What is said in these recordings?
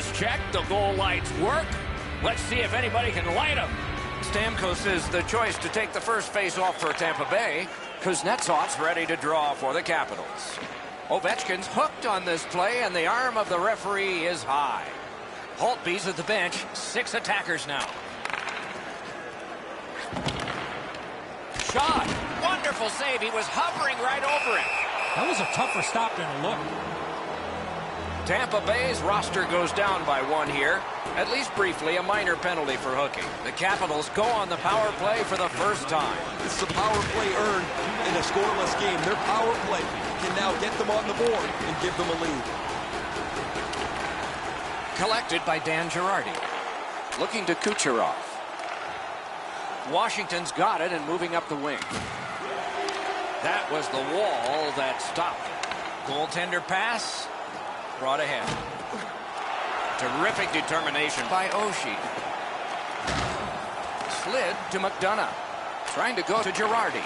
is checked. The goal lights work. Let's see if anybody can light them. Stamkos is the choice to take the first face-off for Tampa Bay. Kuznetsov's ready to draw for the Capitals. Ovechkin's hooked on this play, and the arm of the referee is high. Holtby's at the bench. 6 attackers now. Shot. Wonderful save. He was hovering right over it. That was a tougher stop than it looked. Tampa Bay's roster goes down by 1 here. At least briefly, a minor penalty for hooking. The Capitals go on the power play for the first time. This is a power play earned in a scoreless game. Their power play can now get them on the board and give them a lead. Collected by Dan Girardi. Looking to Kucherov. Washington's got it and moving up the wing. That was the wall that stopped it. Goaltender pass. Brought ahead. Terrific determination by Oshie. Slid to McDonough. Trying to go to Girardi.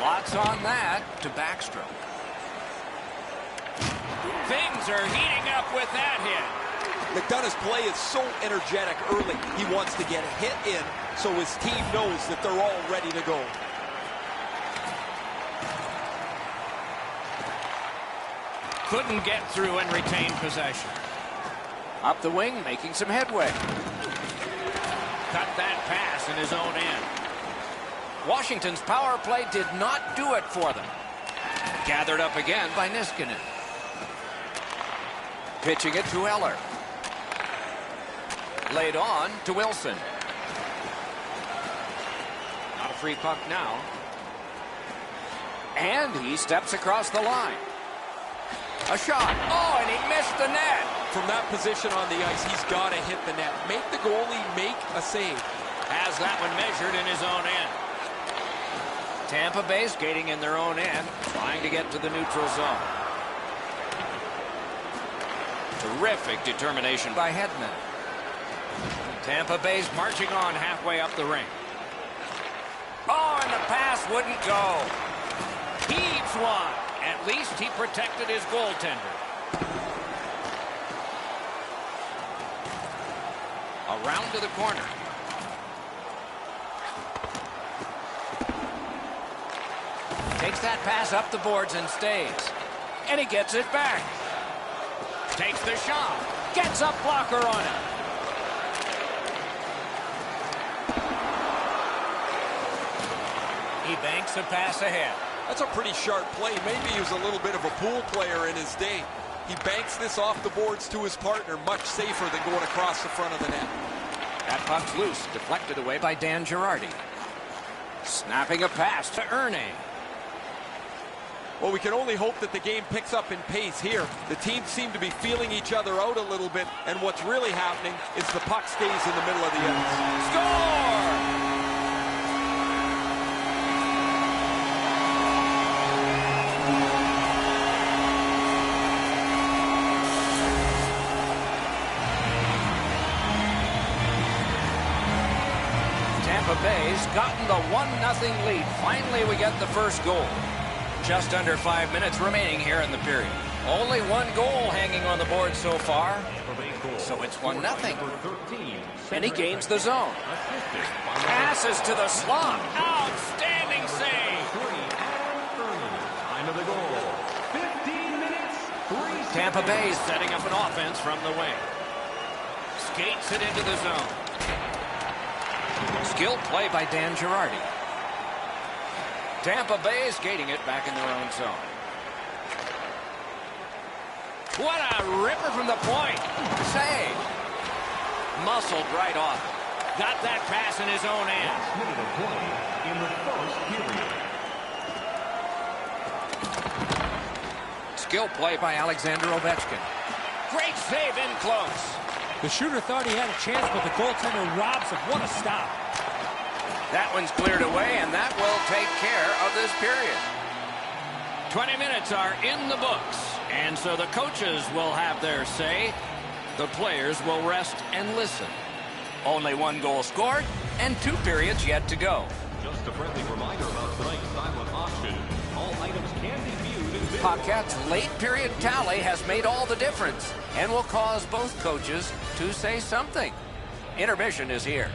Lots on that to Backstrom. Things are heating up with that hit. McDonough's play is so energetic early. He wants to get a hit in so his team knows that they're all ready to go. Couldn't get through and retain possession. Up the wing, making some headway. Cut that pass in his own end. Washington's power play did not do it for them. Gathered up again by Niskanen. Pitching it to Eller. Laid on to Wilson. Not a free puck now. And he steps across the line. A shot. Oh, and he missed the net. From that position on the ice, he's got to hit the net. Make the goalie make a save. Has that one measured in his own end. Tampa Bay skating in their own end, trying to get to the neutral zone. Terrific determination by Hedman. Tampa Bay's marching on halfway up the rink. Oh, and the pass wouldn't go. Heaves one. At least he protected his goaltender. Around to the corner. Takes that pass up the boards and stays. And he gets it back. Takes the shot. Gets a blocker on it. He banks a pass ahead. That's a pretty sharp play. Maybe he was a little bit of a pool player in his day. He banks this off the boards to his partner, much safer than going across the front of the net. That puck's loose, deflected away by Dan Girardi. Snapping a pass to Erne. Well, we can only hope that the game picks up in pace here. The teams seem to be feeling each other out a little bit, and what's really happening is the puck stays in the middle of the ice. Score! Tampa Bay's gotten the 1-0 lead. Finally, we get the first goal. Just under 5 minutes remaining here in the period. Only 1 goal hanging on the board so far. So it's 1-0. And he gains the zone. Passes to the slot. Outstanding save. Time of the goal. 15 minutes. Tampa Bay setting up an offense from the wing. Skates it into the zone. Skilled play by Dan Girardi. Tampa Bay skating it back in their own zone. What a ripper from the point. Save. Muscled right off. Got that pass in his own end. Last minute of play in the first period. Skill play by Alexander Ovechkin. Great save in close. The shooter thought he had a chance, but the goaltender robs him. What a stop. That one's cleared away, and that will take care of this period. 20 minutes are in the books, and so the coaches will have their say. The players will rest and listen. Only 1 goal scored, and 2 periods yet to go. Just a friendly reminder about tonight's silent auction. All Pocket's late period tally has made all the difference and will cause both coaches to say something. Intermission is here.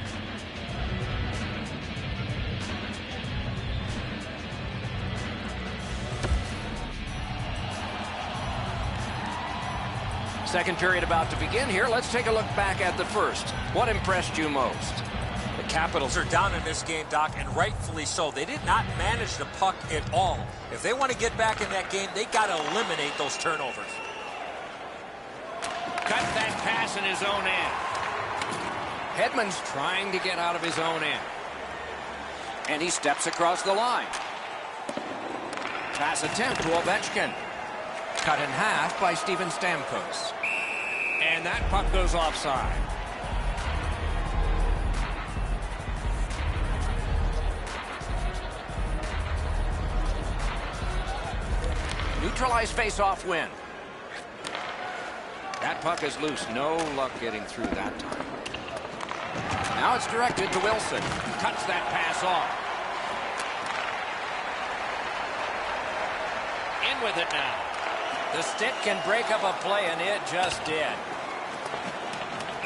Second period about to begin here. Let's take a look back at the first. What impressed you most? The Capitals are down in this game, Doc, and rightfully so. They did not manage the puck at all. If they want to get back in that game, they got to eliminate those turnovers. Cut that pass in his own end. Hedman's trying to get out of his own end. And he steps across the line. Pass attempt to Ovechkin. Cut in half by Steven Stamkos. And that puck goes offside. Neutralized face-off win. That puck is loose. No luck getting through that time. Now it's directed to Wilson. Cuts that pass off. In with it now. The stick can break up a play, and it just did.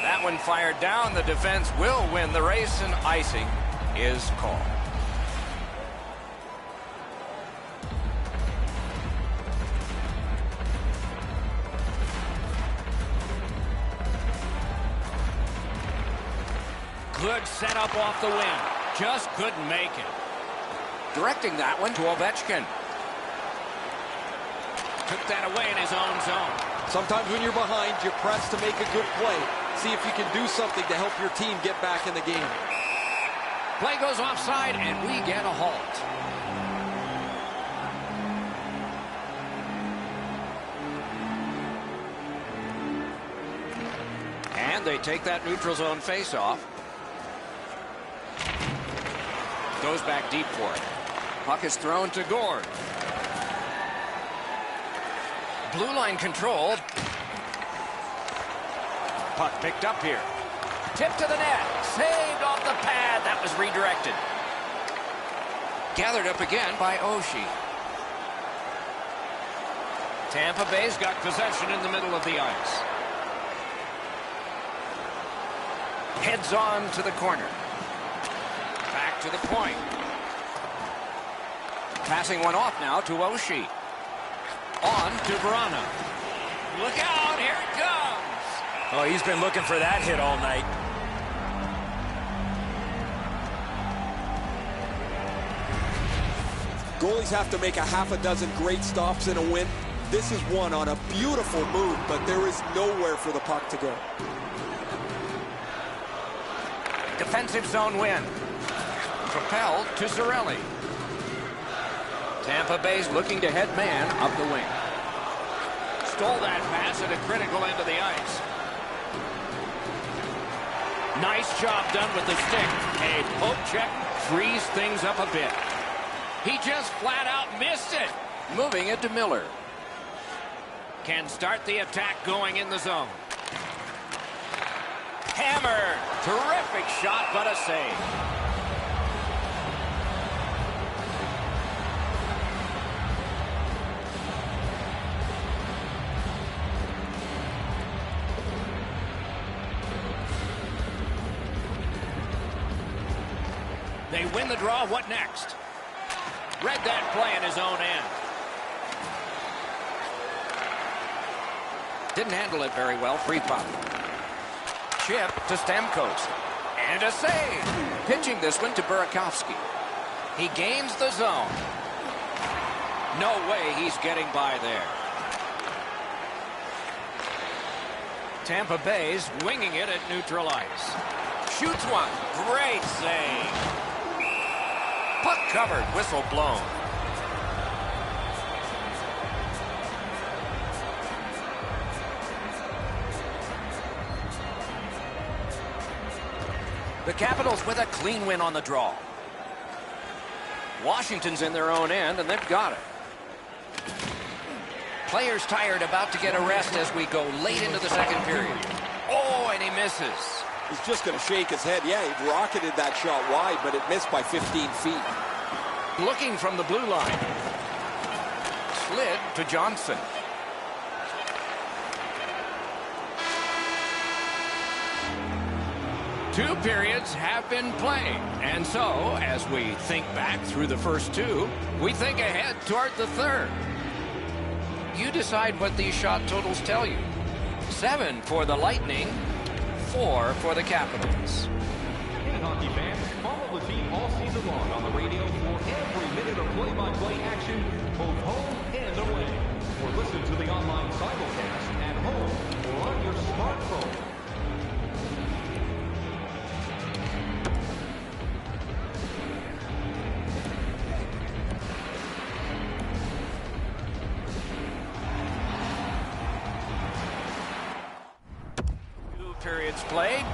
That one fired down. The defense will win the race, and icing is called. Good setup off the wing. Just couldn't make it. Directing that one to Ovechkin. Took that away in his own zone. Sometimes when you're behind, you press to make a good play. See if you can do something to help your team get back in the game. Play goes offside, and we get a halt. And they take that neutral zone face-off. Goes back deep for it. Puck is thrown to Gord. Blue line control. Puck picked up here. Tip to the net. Saved off the pad. That was redirected. Gathered up again by Oshie. Tampa Bay's got possession in the middle of the ice. Heads on to the corner. Back to the point. Passing one off now to Oshie. On to Verano. Look out, here it comes. Oh, he's been looking for that hit all night. Goalies have to make a half a dozen great stops in a win. This is one on a beautiful move, but there is nowhere for the puck to go. Defensive zone win. Propelled to Cirelli. Tampa Bay's looking to head man up the wing. Stole that pass at a critical end of the ice. Nice job done with the stick. A poke check frees things up a bit. He just flat out missed it. Moving it to Miller. Can start the attack going in the zone. Hammered. Terrific shot, but a save. They win the draw. What next? Read that play in his own end. Didn't handle it very well. Free puck. Chip to Stamkos. And a save. Pitching this one to Burakovsky. He gains the zone. No way he's getting by there. Tampa Bay's winging it at neutral ice. Shoots one. Great save. Puck covered, whistle blown. The Capitals with a clean win on the draw. Washington's in their own end, and they've got it. Players tired, about to get a rest as we go late into the second period. Oh, and he misses. He's just going to shake his head. Yeah, he rocketed that shot wide, but it missed by 15 feet. Looking from the blue line. Slid to Johnson. Two periods have been played, and so, as we think back through the first two, we think ahead toward the third. You decide what these shot totals tell you. 7 for the Lightning, 4 for the Capitals. And hockey fans, follow the team all season long on the radio for every minute of play-by-play action, both home and away. Or listen to the online simulcast at home or on your smartphone. Periods played.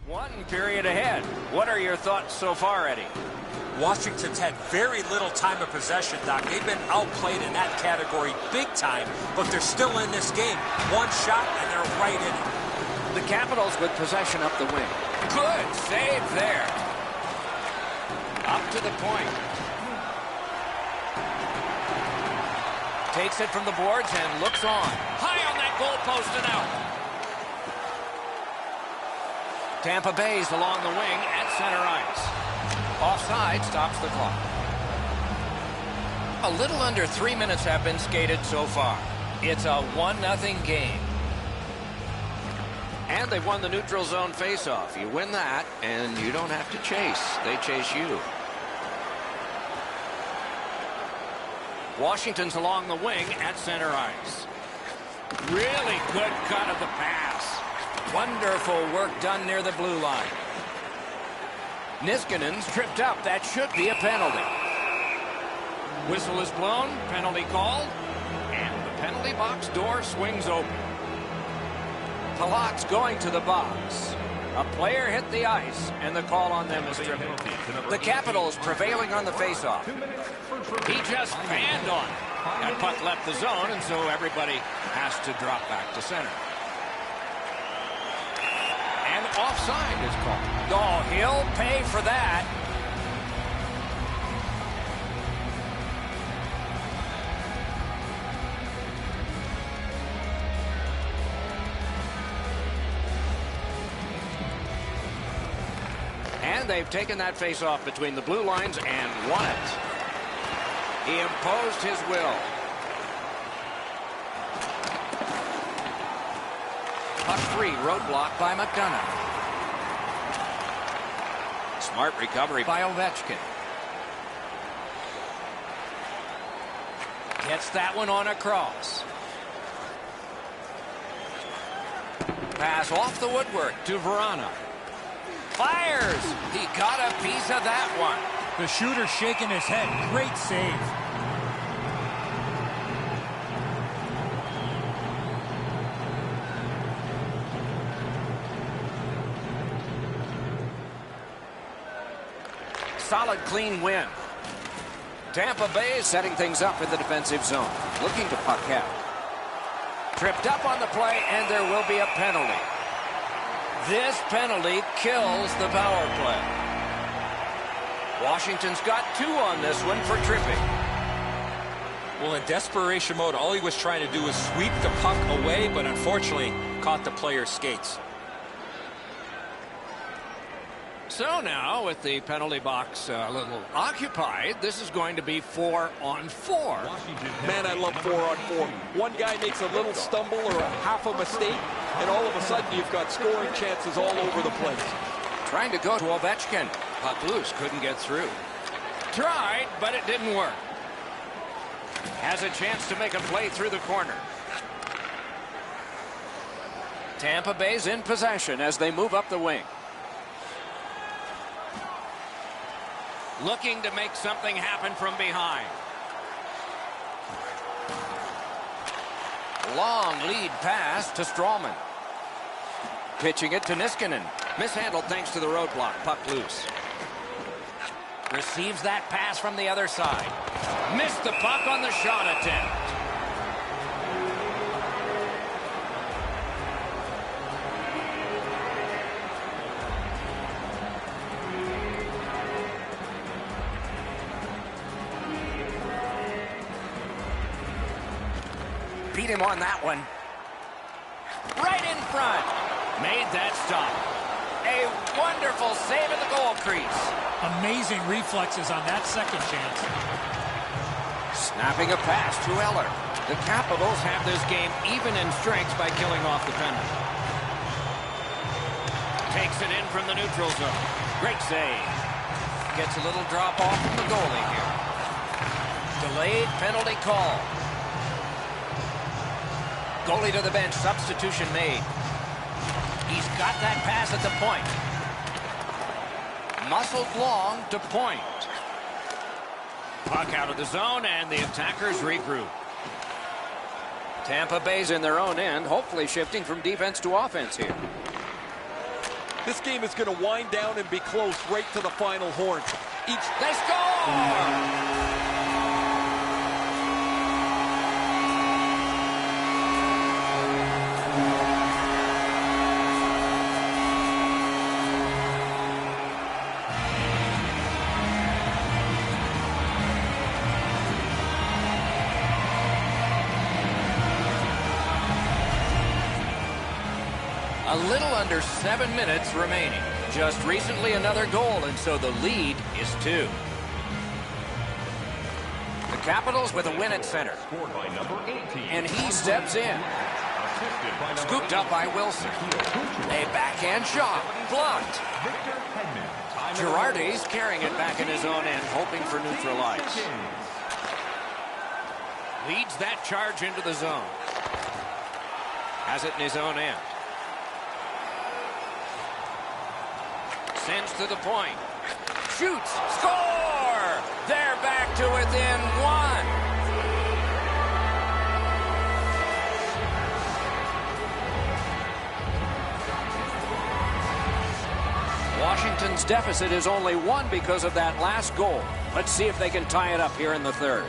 One period ahead. What are your thoughts so far, Eddie? Washington's had very little time of possession, Doc. They've been outplayed in that category big time, but they're still in this game. One shot, and they're right in it. The Capitals with possession up the wing. Good save there. Up to the point. Takes it from the boards and looks on. High on that goal post and out. Tampa Bay's along the wing at center ice. Offside stops the clock. A little under 3 minutes have been skated so far. It's a 1-0 game. And they've won the neutral zone faceoff. You win that, and you don't have to chase. They chase you. Washington's along the wing at center ice. Really good cut of the pass. Wonderful work done near the blue line. Niskanen's tripped up. That should be a penalty. Whistle is blown. Penalty called. And the penalty box door swings open. Talak's going to the box. A player hit the ice, and the call on them is tripping. The Capitals prevailing on the faceoff. He just banned on it. That puck left the zone, and so everybody has to drop back to center. And offside is called. Oh, he'll pay for that. And they've taken that face-off between the blue lines and won it. He imposed his will. Puck free, roadblock by McDonough. Smart recovery by Ovechkin. Gets that one on a cross. Pass off the woodwork to Verana. Fires! He got a piece of that one. The shooter shaking his head. Great save. Solid, clean win. Tampa Bay is setting things up in the defensive zone. Looking to puck out. Tripped up on the play, and there will be a penalty. This penalty kills the power play. Washington's got 2 on this one for tripping. Well, in desperation mode, all he was trying to do was sweep the puck away, but unfortunately caught the player's skates. So now, with the penalty box a little occupied, this is going to be 4-on-4. Man, I love 4-on-4. One guy makes a little stumble or a half a mistake, and all of a sudden you've got scoring chances all over the place. Trying to go to Ovechkin. Puck loose, couldn't get through. Tried, but it didn't work. Has a chance to make a play through the corner. Tampa Bay's in possession as they move up the wing. Looking to make something happen from behind. Long lead pass to Strawman. Pitching it to Niskanen. Mishandled thanks to the roadblock. Puck loose. Receives that pass from the other side. Missed the puck on the shot attempt. Beat him on that one. Right in front. Made that stop. A wonderful save at the goal crease. Amazing reflexes on that second chance. Snapping a pass to Eller. The Capitals have this game even in strength by killing off the penalty. Takes it in from the neutral zone. Great save. Gets a little drop off from the goalie here. Delayed penalty call. Goalie to the bench. Substitution made. He's got that pass at the point. Muscled long to point. Puck out of the zone, and the attackers regroup. Tampa Bay's in their own end, hopefully shifting from defense to offense here. This game is going to wind down and be close right to the final horn. They score! A little under 7 minutes remaining. Just recently another goal, and so the lead is 2. The Capitals with a win at center. Scored by number 18. And he steps in. Assisted by number Scooped up by Wilson. A backhand shot. Blocked. Victor Hedman. Girardi's carrying it back in his own end, hoping for neutral ice. Leads that charge into the zone. Has it in his own end. Sends to the point. Shoots. Score! They're back to within 1. Washington's deficit is only 1 because of that last goal. Let's see if they can tie it up here in the third.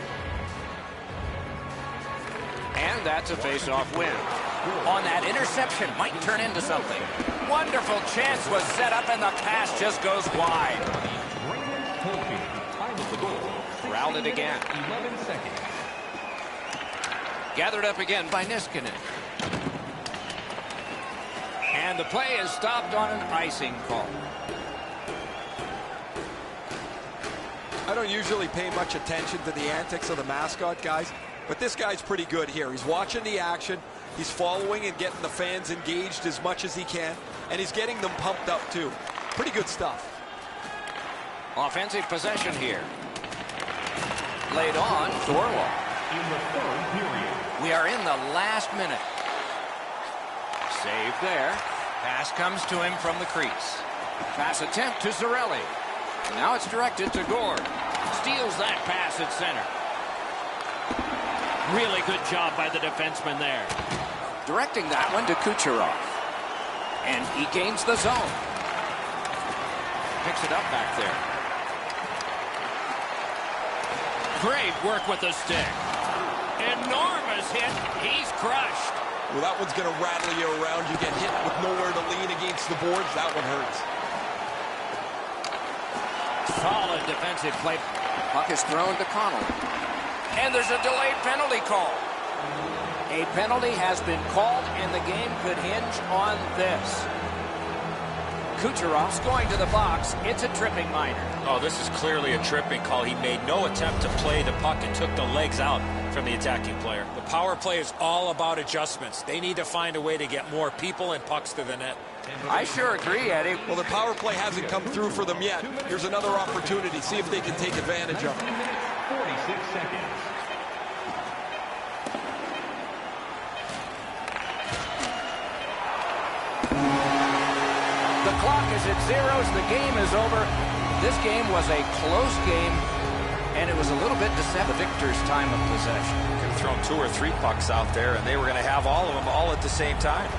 And that's a face-off win. On that interception, might turn into something. Wonderful chance was set up, and the pass just goes wide. Routed again. 11 seconds. Gathered up again by Niskanen. And the play is stopped on an icing call. I don't usually pay much attention to the antics of the mascot guys, but this guy's pretty good here. He's watching the action. He's following and getting the fans engaged as much as he can, and he's getting them pumped up too. Pretty good stuff. Offensive possession here. Laid on, Thorwald. In the third period. We are in the last minute. Save there. Pass comes to him from the crease. Pass attempt to Cirelli. And now it's directed to Gord. Steals that pass at center. Really good job by the defenseman there. Directing that one to Kucherov. And he gains the zone. Picks it up back there. Great work with the stick. Enormous hit. He's crushed. Well, that one's going to rattle you around. You get hit with nowhere to lean against the boards. That one hurts. Solid defensive play. Puck is thrown to Connolly. And there's a delayed penalty call. A penalty has been called, and the game could hinge on this. Kucherov's going to the box. It's a tripping minor. Oh, this is clearly a tripping call. He made no attempt to play the puck and took the legs out from the attacking player. The power play is all about adjustments. They need to find a way to get more people and pucks to the net. I sure agree, Eddie. Well, the power play hasn't come through for them yet. Here's another opportunity. See if they can take advantage of it. 46 seconds. as it zeros. The game is over. This game was a close game, and it was a little bit deceptive. Victor's time of possession. Could have thrown 2 or 3 pucks out there, and they were going to have all of them all at the same time.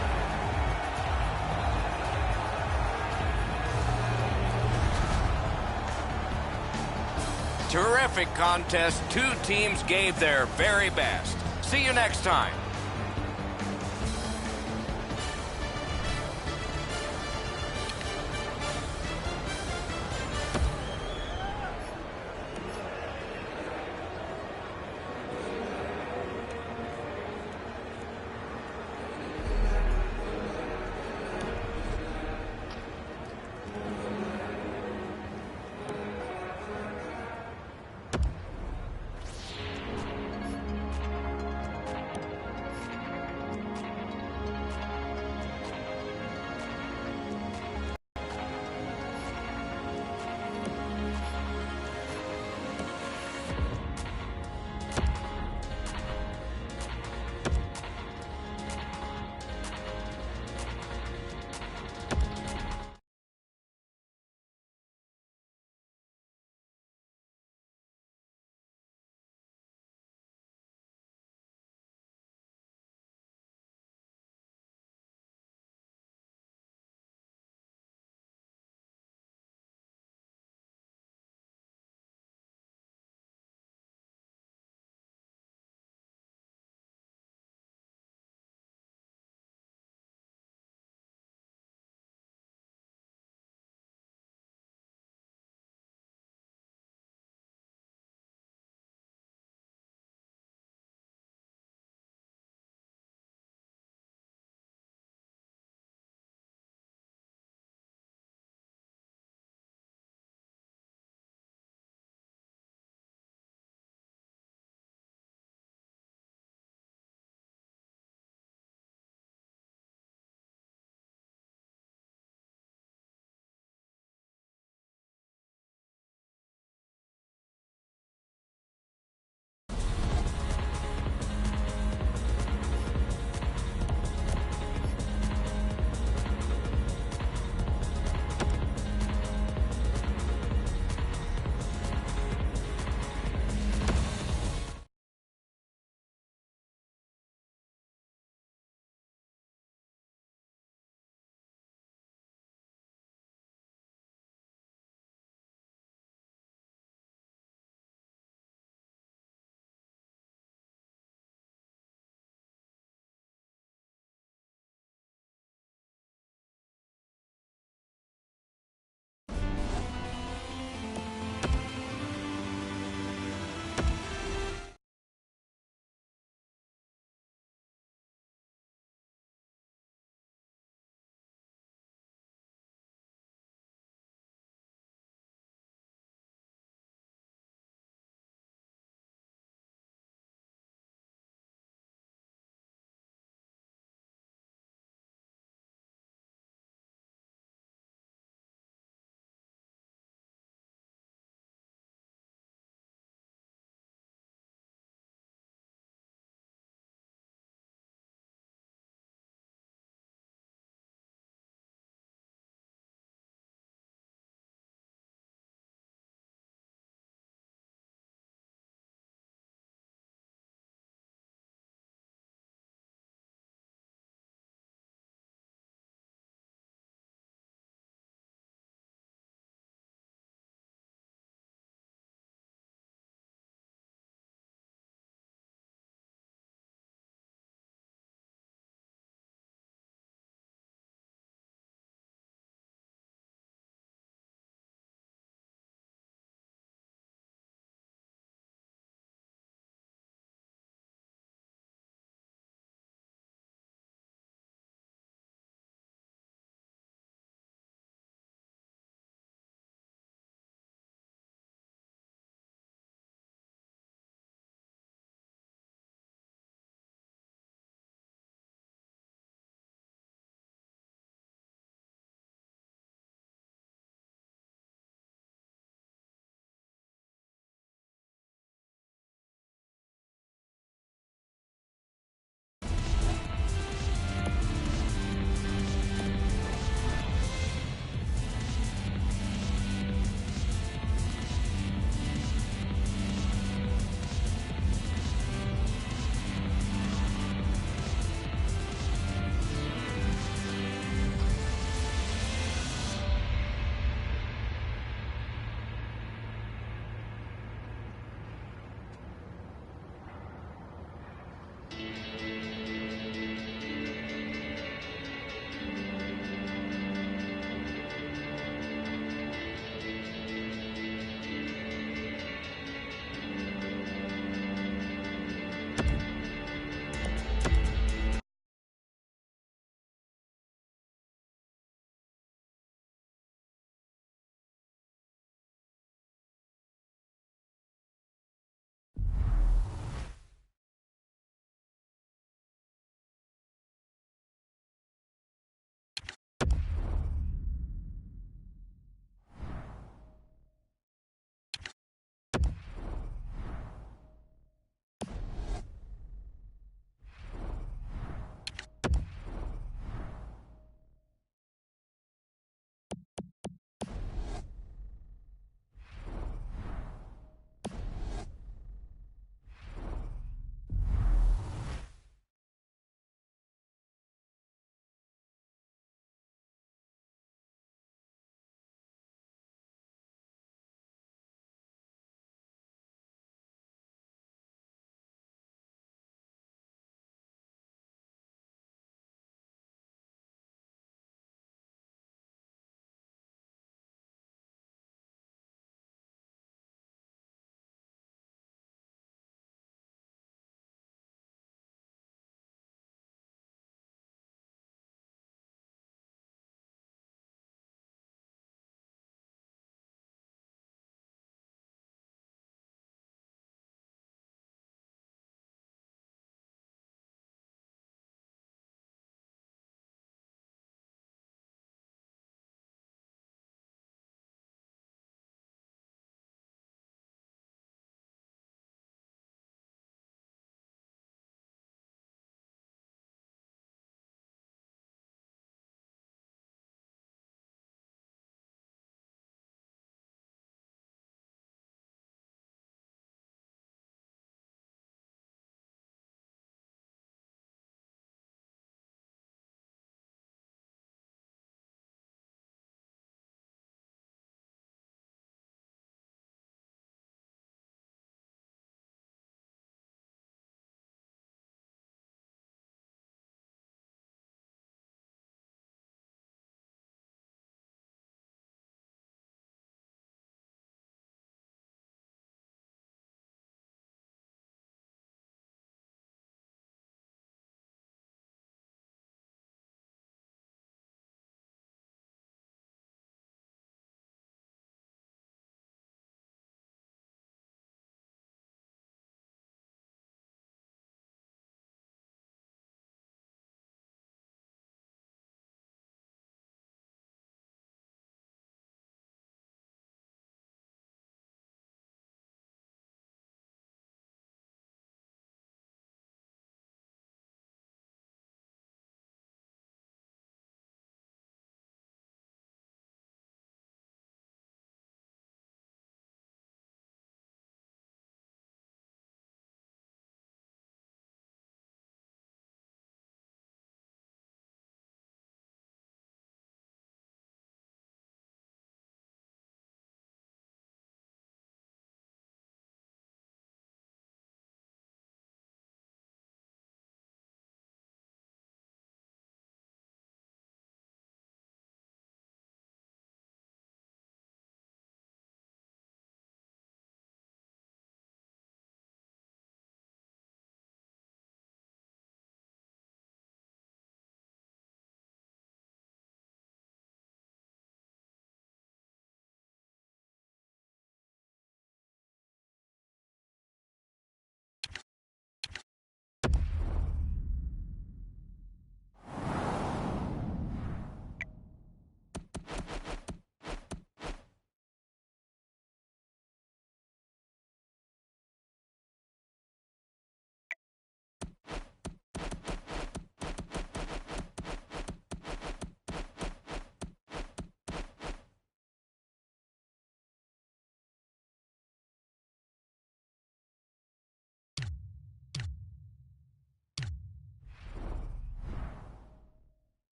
Terrific contest. 2 teams gave their very best. See you next time.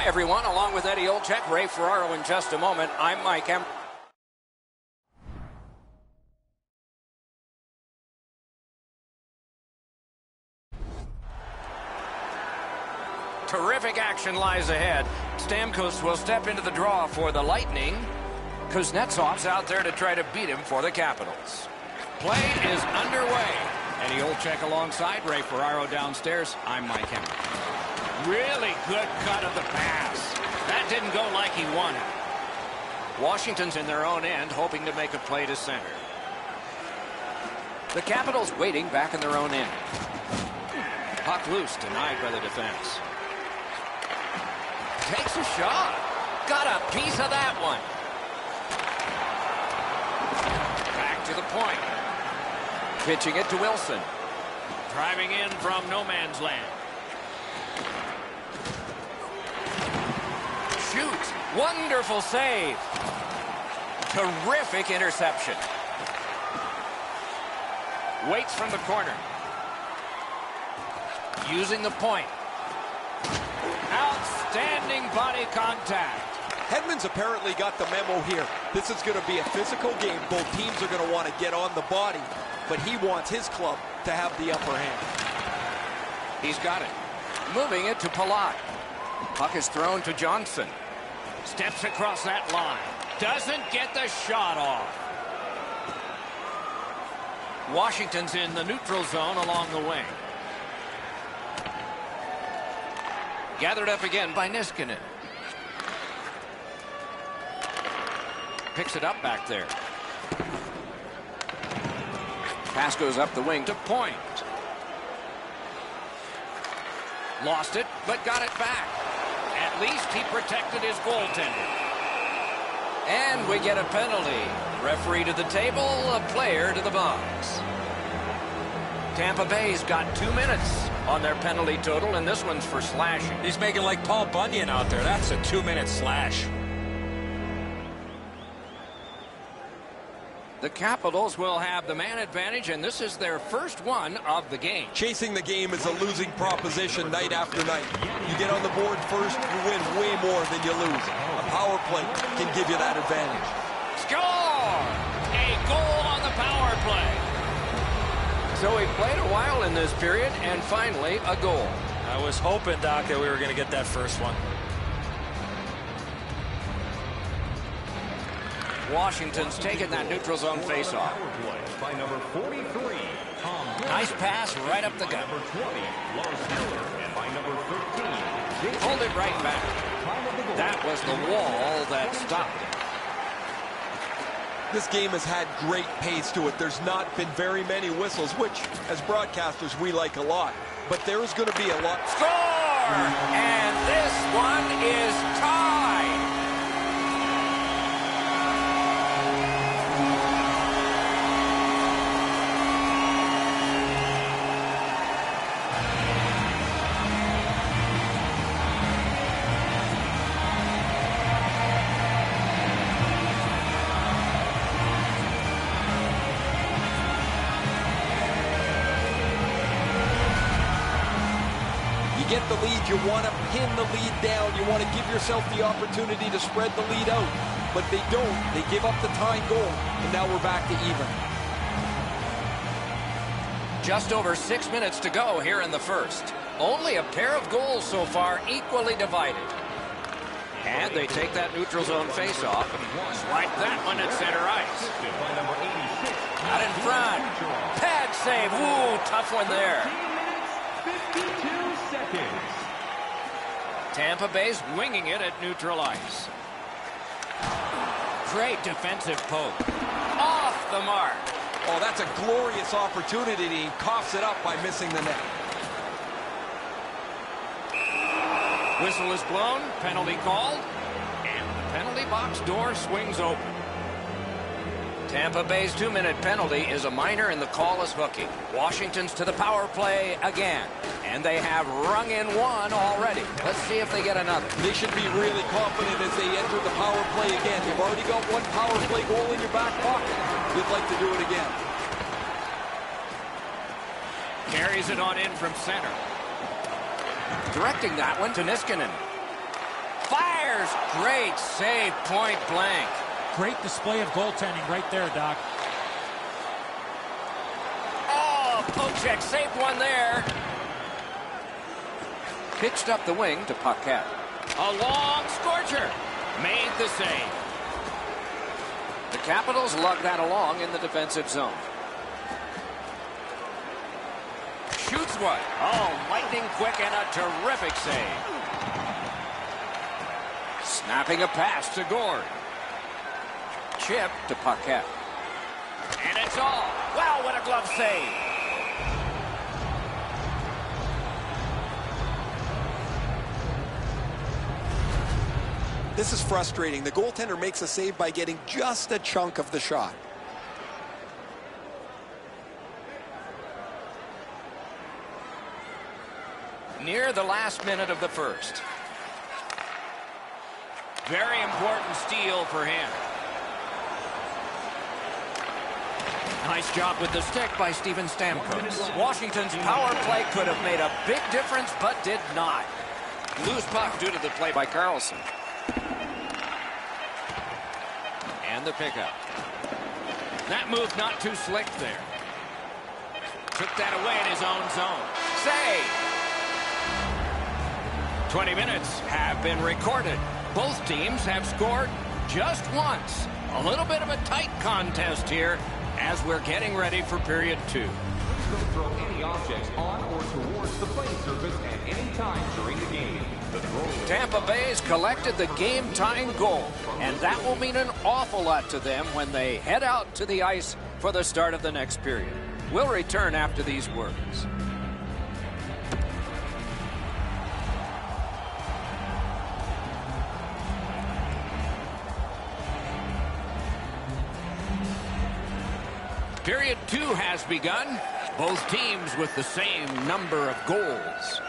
Hi, everyone. Along with Eddie Olczyk, Ray Ferraro in just a moment. I'm Mike Em. Terrific action lies ahead. Stamkos will step into the draw for the Lightning. Kuznetsov's out there to try to beat him for the Capitals. Play is underway. Eddie Olczyk alongside Ray Ferraro downstairs. I'm Mike Em. Really good cut of the pass. That didn't go like he wanted. Washington's in their own end, hoping to make a play to center. The Capitals waiting back in their own end. Puck loose, denied by the defense. Takes a shot. Got a piece of that one. Back to the point. Pitching it to Wilson. Driving in from no man's land. Shoots. Wonderful save. Terrific interception. Waits from the corner. Using the point. Outstanding body contact. Hedman's apparently got the memo here. This is going to be a physical game. Both teams are going to want to get on the body, but he wants his club to have the upper hand. He's got it. Moving it to Palat. Puck is thrown to Johnson. Steps across that line. Doesn't get the shot off. Washington's in the neutral zone along the wing. Gathered up again by Niskanen. Picks it up back there. Pass goes up the wing to Point. Lost it, but got it back. At least he protected his goaltender. And we get a penalty. Referee to the table, a player to the box. Tampa Bay's got 2 minutes on their penalty total, and this one's for slashing. He's making like Paul Bunyan out there. That's a 2-minute slash. The Capitals will have the man advantage, and this is their first one of the game. Chasing the game is a losing proposition night after night. You get on the board first, you win way more than you lose. A power play can give you that advantage. Score! A goal on the power play. So we played a while in this period, and finally a goal. I was hoping, Doc, that we were going to get that first one. Washington's taking that neutral zone faceoff. By number 43, Nice pass right up the gut. number 20, Lars Miller, and by number 13, Hold it right back. That was the wall that stopped it. This game has had great pace to it. There's not been very many whistles, which, as broadcasters, we like a lot. But there's going to be a lot. Score! And this one is tied. Get the lead, you want to pin the lead down, you want to give yourself the opportunity to spread the lead out, but they don't. They give up the tying goal, and now we're back to even. Just over 6 minutes to go here in the first. Only a pair of goals so far, equally divided. And they take that neutral zone faceoff and swipe that one at center ice. Out in front. Pad save. Ooh, tough one there. 52 seconds. Tampa Bay's winging it at neutral ice. Great defensive poke. Off the mark. Oh, that's a glorious opportunity. He coughs it up by missing the net. Whistle is blown, penalty called, and the penalty box door swings open. Tampa Bay's 2-minute penalty is a minor and the call is hooking. Washington's to the power play again, and they have rung in one already. Let's see if they get another. They should be really confident as they enter the power play again. You've already got one power play goal in your back pocket. You'd like to do it again. Carries it on in from center. Directing that one to Niskanen. Fires. Great save, point blank. Great display of goaltending right there, Doc. Oh, Pochek saved one there. Pitched up the wing to Paquette. A long scorcher. Made the save. The Capitals lug that along in the defensive zone. Shoots one. Oh, lightning quick and a terrific save. Snapping a pass to Gord. Chip to Paquette. And it's all. Wow, what a glove save. This is frustrating. The goaltender makes a save by getting just a chunk of the shot. Near the last minute of the first. Very important steal for him. Nice job with the stick by Steven Stamkos. Washington's power play could have made a big difference, but did not. Loose puck due to the play by Carlson. And the pickup. That move not too slick there. Took that away in his own zone. Save! 20 minutes have been recorded. Both teams have scored just once. A little bit of a tight contest here as we're getting ready for period 2. Please don't throw any objects on or towards the playing surface at any time during the game. Tampa Bay's collected the game-tying goal, and that will mean an awful lot to them when they head out to the ice for the start of the next period. We'll return after these words. Period 2 has begun. Both teams with the same number of goals.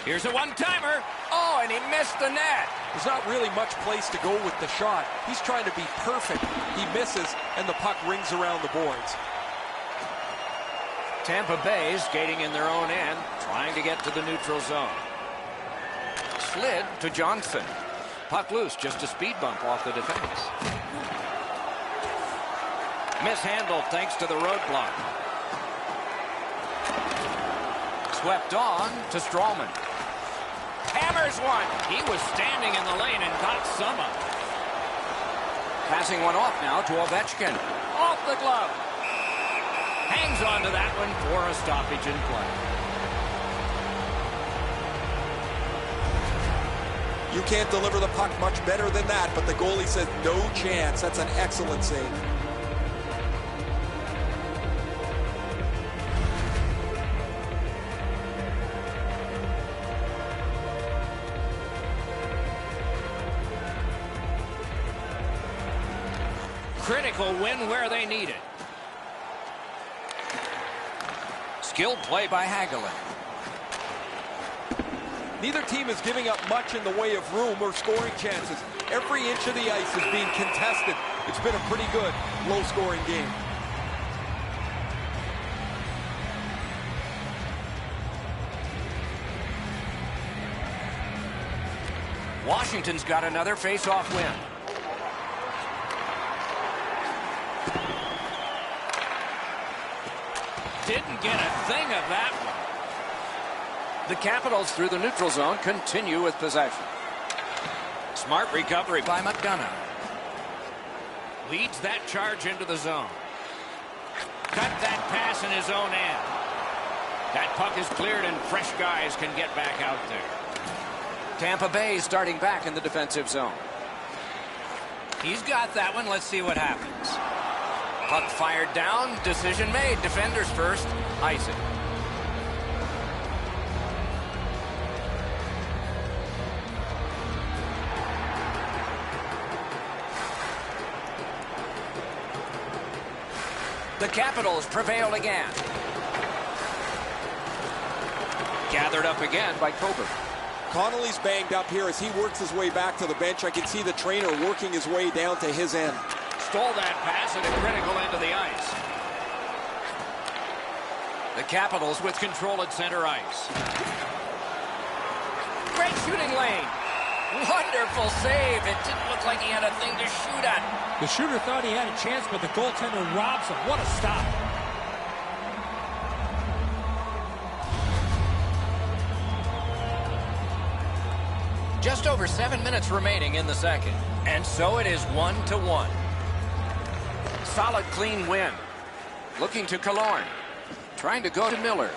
Here's a one-timer. Oh, and he missed the net. There's not really much place to go with the shot. He's trying to be perfect. He misses, and the puck rings around the boards. Tampa Bay skating in their own end, trying to get to the neutral zone. Slid to Johnson. Puck loose, just a speed bump off the defense. Mishandled thanks to the roadblock. Swept on to Strawman. Hammers one. He was standing in the lane and got some of it. Passing one off now to Ovechkin. Off the glove. Hangs on to that one for a stoppage in play. You can't deliver the puck much better than that, but the goalie says no chance. That's an excellent save. Critical win where they need it. Skilled play by Hagelin. Neither team is giving up much in the way of room or scoring chances. Every inch of the ice is being contested. It's been a pretty good, low-scoring game. Washington's got another face-off win. Didn't get a thing of that one. The Capitals through the neutral zone continue with possession. Smart recovery by McDonough. Leads that charge into the zone. Cut that pass in his own end. That puck is cleared and fresh guys can get back out there. Tampa Bay starting back in the defensive zone. He's got that one. Let's see what happens. Puck fired down. Decision made. Defenders first. Ice it. The Capitals prevail again. Gathered up again by Coburn. Connolly's banged up here as he works his way back to the bench. I can see the trainer working his way down to his end. Stole that pass at a critical end of the ice. The Capitals with control at center ice. Great shooting lane. Wonderful save. It didn't look like he had a thing to shoot at. The shooter thought he had a chance, but the goaltender robs him. What a stop. Just over 7 minutes remaining in the second. And so it is 1-1. Solid, clean win. Looking to Killorn. Trying to go to Miller.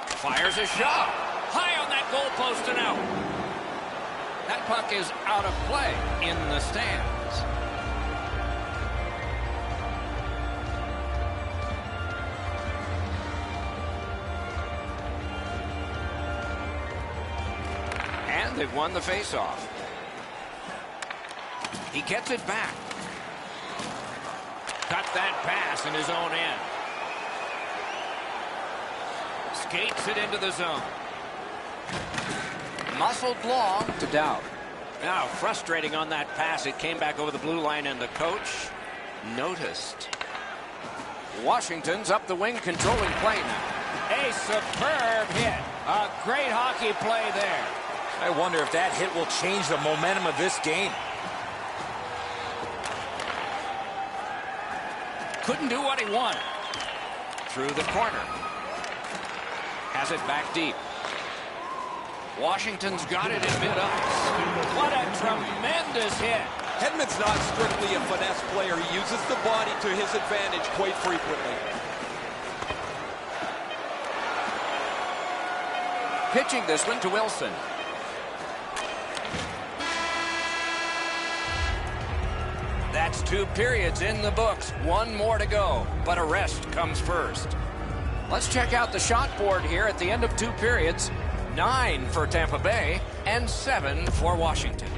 Fires a shot. High on that goalpost and out. That puck is out of play in the stands. And they've won the faceoff. He gets it back. Cut that pass in his own end. Skates it into the zone. Muscled long to Dowd. Now frustrating on that pass. It came back over the blue line and the coach noticed. Washington's up the wing controlling play now. A superb hit. A great hockey play there. I wonder if that hit will change the momentum of this game. Couldn't do what he wanted. Through the corner. Has it back deep. Washington's got it in mid-ice. What a tremendous hit. Hedman's not strictly a finesse player. He uses the body to his advantage quite frequently. Pitching this one to Wilson. That's 2 periods in the books. 1 more to go, but a rest comes first. Let's check out the shot board here at the end of 2 periods. 9 for Tampa Bay and 7 for Washington.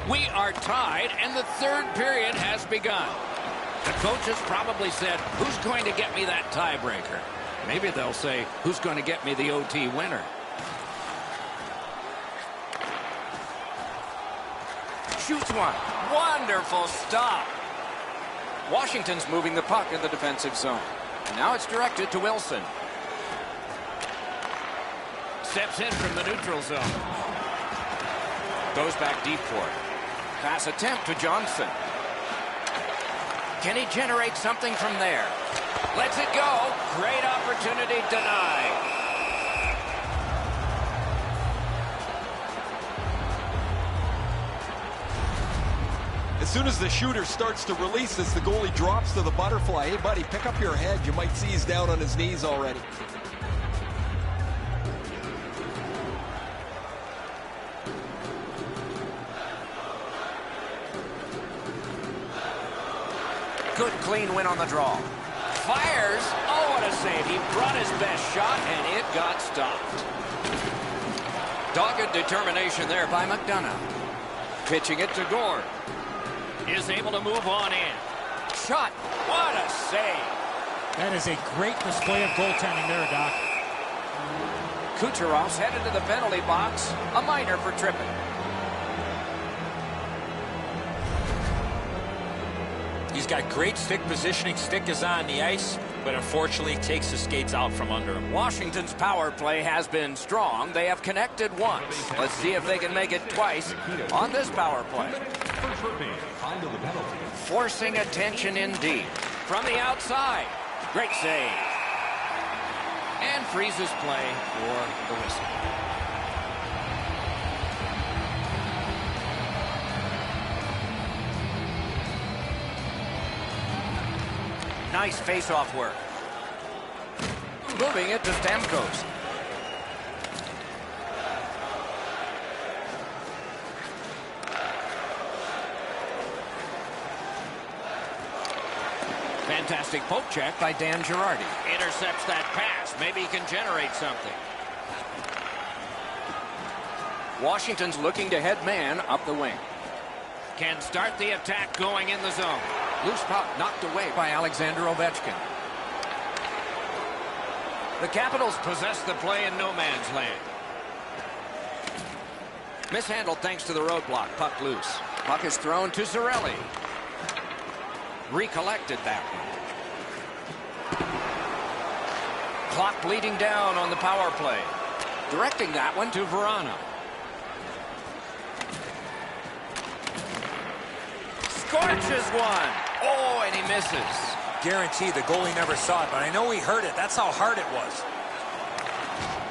We are tied, and the 3rd period has begun. The coaches probably said, who's going to get me that tiebreaker? Maybe they'll say, who's going to get me the OT winner? Shoots one. Wonderful stop. Washington's moving the puck in the defensive zone. And now it's directed to Wilson. Steps in from the neutral zone. Goes back deep for it. Pass attempt to Johnson. Can he generate something from there? Lets it go. Great opportunity denied. As soon as the shooter starts to release this, the goalie drops to the butterfly. Hey, buddy, pick up your head. You might see he's down on his knees already. Good clean win on the draw. Fires. Oh, what a save. He brought his best shot, and it got stopped. Dogged determination there by McDonough. Pitching it to Gord. Is able to move on in. Shot. What a save. That is a great display of goaltending there, Doc. Kucherov's headed to the penalty box. A minor for tripping. He's got great stick positioning. Stick is on the ice, but unfortunately takes the skates out from under him. Washington's power play has been strong. They have connected once. Let's see if they can make it twice on this power play. Forcing attention indeed. From the outside. Great save. And freezes play for the whistle. Nice face-off work. Moving it to Stamkos. Fantastic poke check by Dan Girardi. Intercepts that pass. Maybe he can generate something. Washington's looking to head man up the wing. Can start the attack going in the zone. Loose puck knocked away by Alexander Ovechkin. The Capitals possess the play in no man's land. Mishandled thanks to the roadblock. Puck loose. Puck is thrown to Cirelli. Recollected that one. Clock bleeding down on the power play. Directing that one to Verano. Scorches one. Oh, and he misses. Guarantee the goalie never saw it, but I know he heard it. That's how hard it was.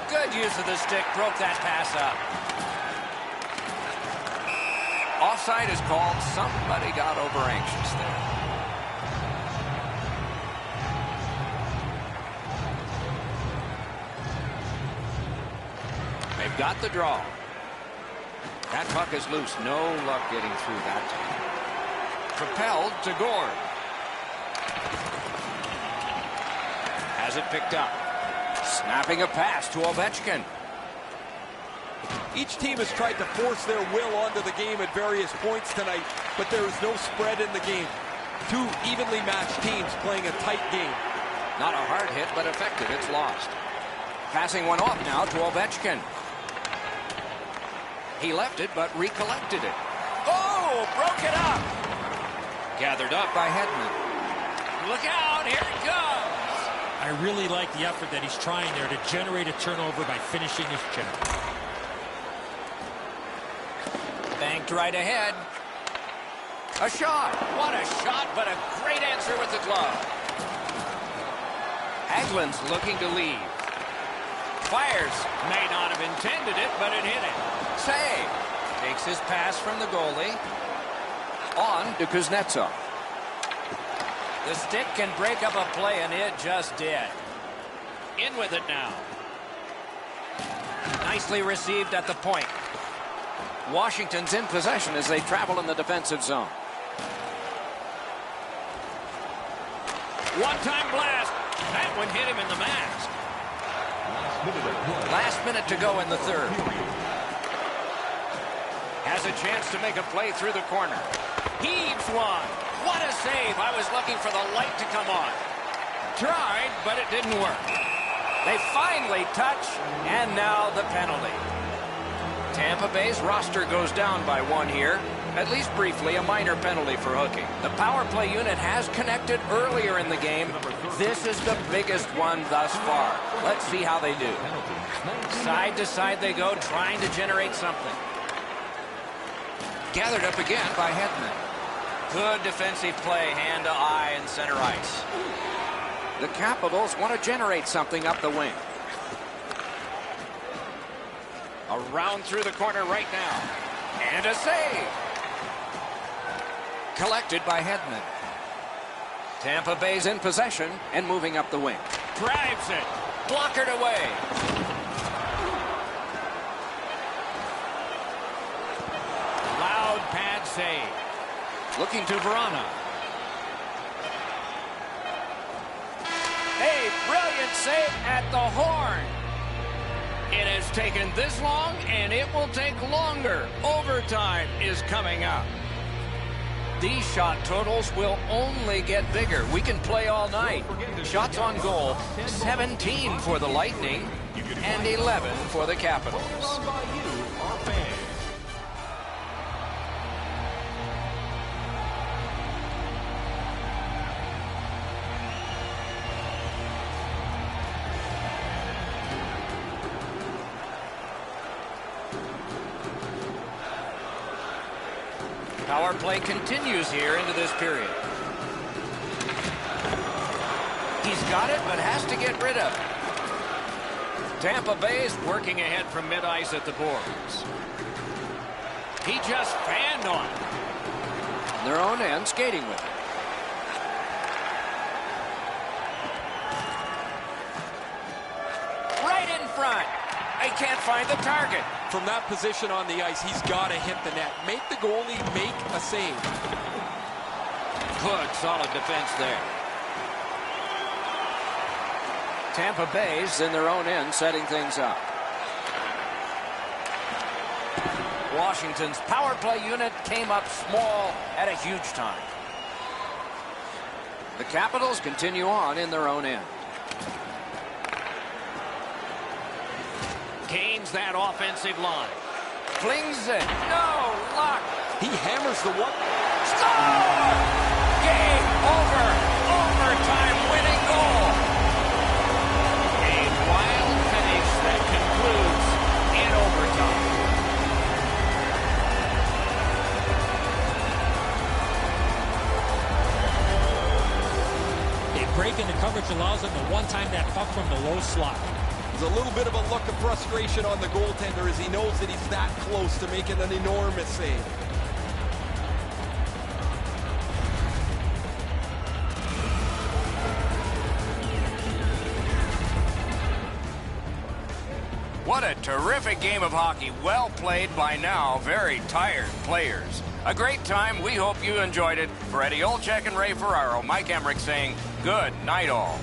Good use of the stick. Broke that pass up. Offside is called. Somebody got over anxious there. They've got the draw. That puck is loose. No luck getting through that time. Propelled to Gord. Has it picked up. Snapping a pass to Ovechkin. Each team has tried to force their will onto the game at various points tonight, but there is no spread in the game. Two evenly matched teams playing a tight game. Not a hard hit, but effective. It's lost. Passing one off now to Ovechkin. He left it, but recollected it. Oh, broke it up. Gathered up by Hedman. Look out, here it goes. I really like the effort that he's trying there to generate a turnover by finishing his check. Banked right ahead. A shot. What a shot, but a great answer with the glove. Hagelin's looking to leave. Fires. May not have intended it, but it hit him. Save. Takes his pass from the goalie. On to Kuznetsov. The stick can break up a play, and it just did. In with it now. Nicely received at the point. Washington's in possession as they travel in the defensive zone. One-time blast. That one hit him in the mask. Last minute to go in the third. Has a chance to make a play through the corner. Heaves one. What a save. I was looking for the light to come on. Tried, but it didn't work. They finally touch, and now the penalty. Tampa Bay's roster goes down by one here. At least briefly, a minor penalty for hooking. The power play unit has connected earlier in the game. This is the biggest one thus far. Let's see how they do. Side to side they go, trying to generate something. Gathered up again by Hedman. Good defensive play, hand to eye and center ice. The Capitals want to generate something up the wing. Around through the corner right now. And a save. Collected by Hedman. Tampa Bay's in possession and moving up the wing. Drives it. Blockered away. Loud pad save. Looking to Verano. A brilliant save at the horn. It has taken this long, and it will take longer. Overtime is coming up. These shot totals will only get bigger. We can play all night. Shots on goal, 17 for the Lightning and 11 for the Capitals. Power play continues here into this period. He's got it, but has to get rid of it. Tampa Bay's working ahead from mid-ice at the boards. He just fanned on it. On their own end, skating with it. Right in front. They can't find the target. From that position on the ice, he's got to hit the net. Make the goalie make a save. Good, solid defense there. Tampa Bay's in their own end, setting things up. Washington's power play unit came up small at a huge time. The Capitals continue on in their own end. Gains that offensive line. Flings it. No luck. He hammers the one. Score! Game over. Overtime winning goal. A wild finish that concludes in overtime. A break in the coverage allows him to one-time that puck from the low slot. There's a little bit of a look of frustration on the goaltender as he knows that he's that close to making an enormous save. What a terrific game of hockey. Well played by now very tired players. A great time. We hope you enjoyed it. For Eddie Olczyk and Ray Ferraro, Mike Emmerich saying good night all.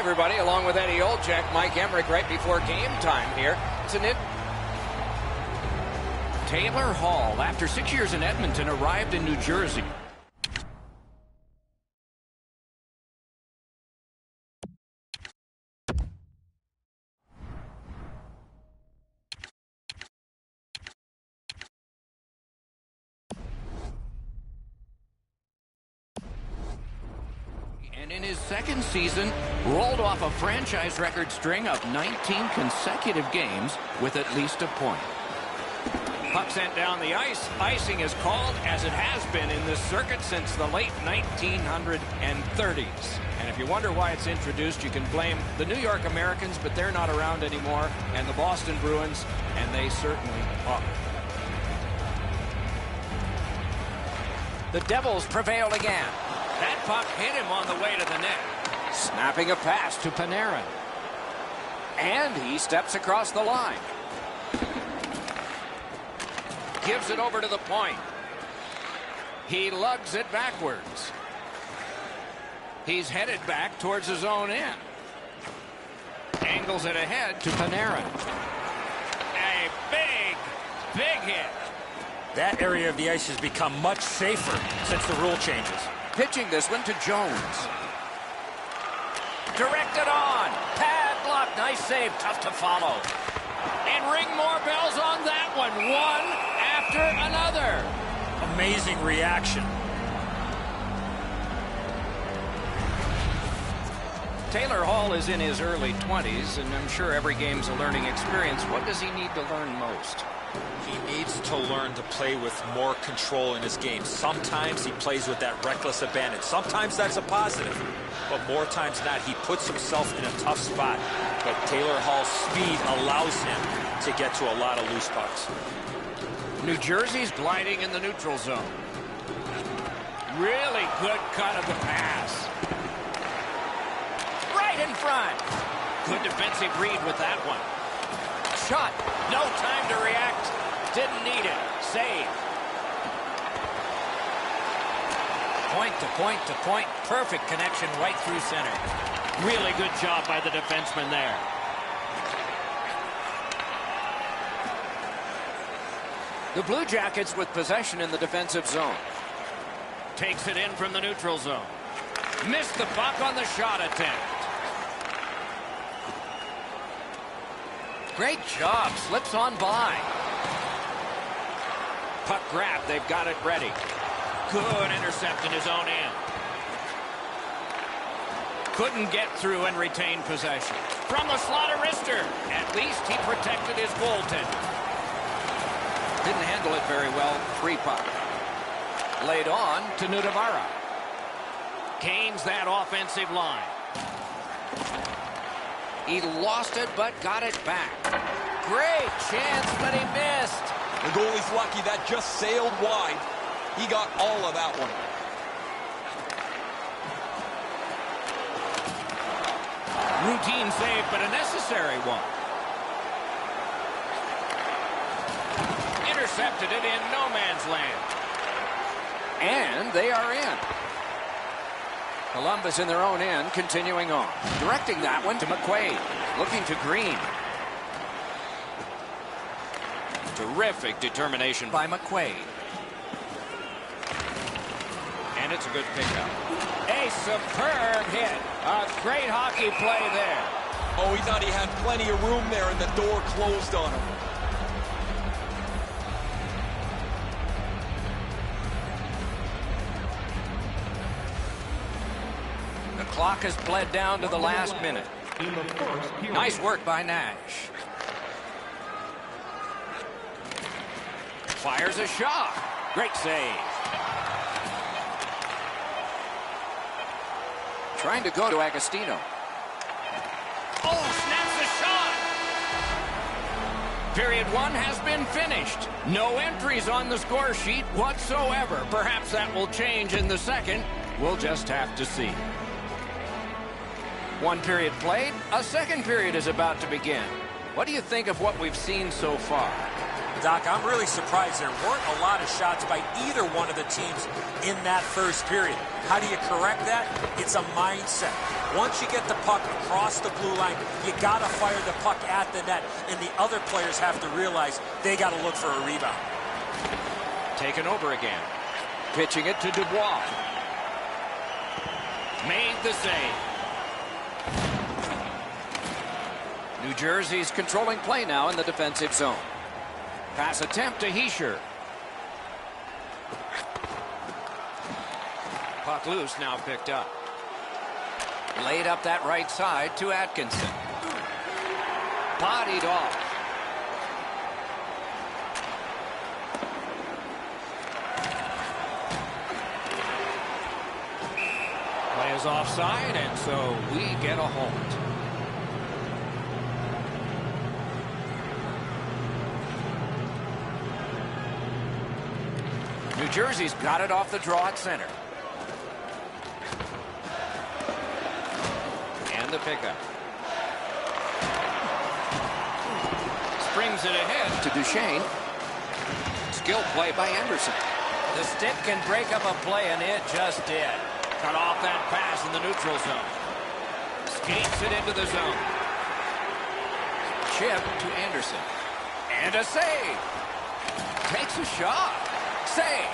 everybody. Along with Eddie Olczyk, Mike Emmerich right before game time here. It's an Taylor Hall, after 6 years in Edmonton, arrived in New Jersey. And in his second season, rolled off a franchise record string of 19 consecutive games with at least a point. Puck sent down the ice. Icing is called, as it has been in this circuit since the late 1930s. And if you wonder why it's introduced, you can blame the New York Americans, but they're not around anymore, and the Boston Bruins, and they certainly are. The Devils prevailed again. That puck hit him on the way to the net. Snapping a pass to Panarin. And he steps across the line. Gives it over to the point. He lugs it backwards. He's headed back towards his own end. Angles it ahead to Panarin. A big, big hit. That area of the ice has become much safer since the rule changes. Pitching this one to Jones. Directed on. Padlock. Nice save. Tough to follow. And ring more bells on that one. One after another. Amazing reaction. Taylor Hall is in his early 20s, and I'm sure every game's a learning experience. What does he need to learn most? He needs to learn to play with more control in his game. Sometimes he plays with that reckless abandon. Sometimes that's a positive, but more times than not, he puts himself in a tough spot. But Taylor Hall's speed allows him to get to a lot of loose pucks. New Jersey's gliding in the neutral zone. Really good cut of the pass. Right in front. Good defensive read with that one. Shot. No time to react. Didn't need it. Save. Point to point to point. Perfect connection right through center. Really good job by the defenseman there. The Blue Jackets with possession in the defensive zone. Takes it in from the neutral zone. Missed the puck on the shot attempt. Great job. Slips on by. Puck grab. They've got it ready. Good intercept in his own end. Couldn't get through and retain possession. From the slot of wrister. At least he protected his goaltender. Didn't handle it very well. Free puck. Laid on to Nudavara. Gains that offensive line. He lost it, but got it back. Great chance, but he missed. The goalie's lucky that just sailed wide. He got all of that one. Routine save, but a necessary one. Intercepted it in no man's land. And they are in. Columbus in their own end, continuing on. Directing that one to McQuaid. Looking to Green. Terrific determination by McQuaid. And it's a good pickup. A superb hit. A great hockey play there. Oh, he thought he had plenty of room there and the door closed on him. The clock has bled down to the last minute. Nice work by Nash. Fires a shot. Great save. Trying to go to Agostino. Oh, snaps the shot. Period one has been finished. No entries on the score sheet whatsoever. Perhaps that will change in the second. We'll just have to see. One period played. A second period is about to begin. What do you think of what we've seen so far? Doc, I'm really surprised there weren't a lot of shots by either one of the teams in that first period. How do you correct that? It's a mindset. Once you get the puck across the blue line, you got to fire the puck at the net, and the other players have to realize they got to look for a rebound. Taken over again. Pitching it to Dubois. Made the save. New Jersey's controlling play now in the defensive zone. Pass attempt to Hischier. Puck loose, now picked up. Laid up that right side to Atkinson. Bodied off. Play is offside, and so we get a hold. New Jersey's got it off the draw at center. And the pickup. Springs it ahead to Duchesne. Skill play by Anderson. The stick can break up a play, and it just did. Cut off that pass in the neutral zone. Skates it into the zone. Chip to Anderson. And a save. Takes a shot. Save.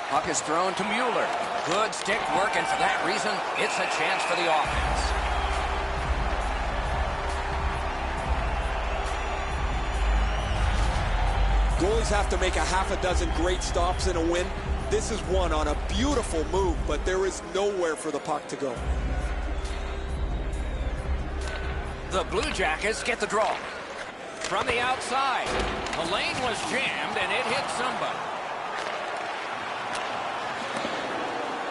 Puck is thrown to Mueller. Good stick work, and for that reason, it's a chance for the offense. Goalies have to make a half a dozen great stops in a win. This is one on a beautiful move, but there is nowhere for the puck to go. The Blue Jackets get the draw. From the outside, the lane was jammed, and it hit somebody.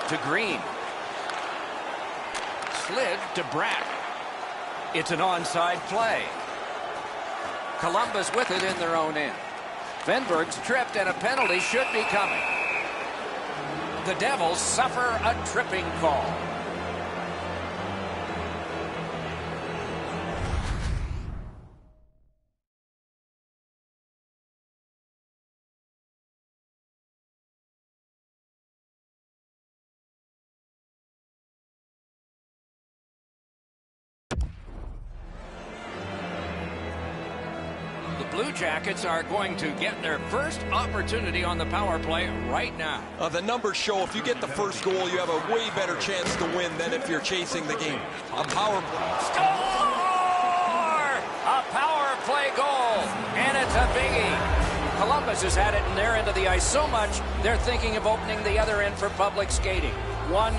To Green. Slid to Bratt. It's an onside play. Columbus with it in their own end. Venberg's tripped, and a penalty should be coming. The Devils suffer a tripping call. Blue Jackets are going to get their first opportunity on the power play right now. The numbers show if you get the first goal, you have a way better chance to win than if you're chasing the game. A power play. Score! A power play goal, and it's a biggie. Columbus has had it in their end of the ice so much, they're thinking of opening the other end for public skating. 1-0.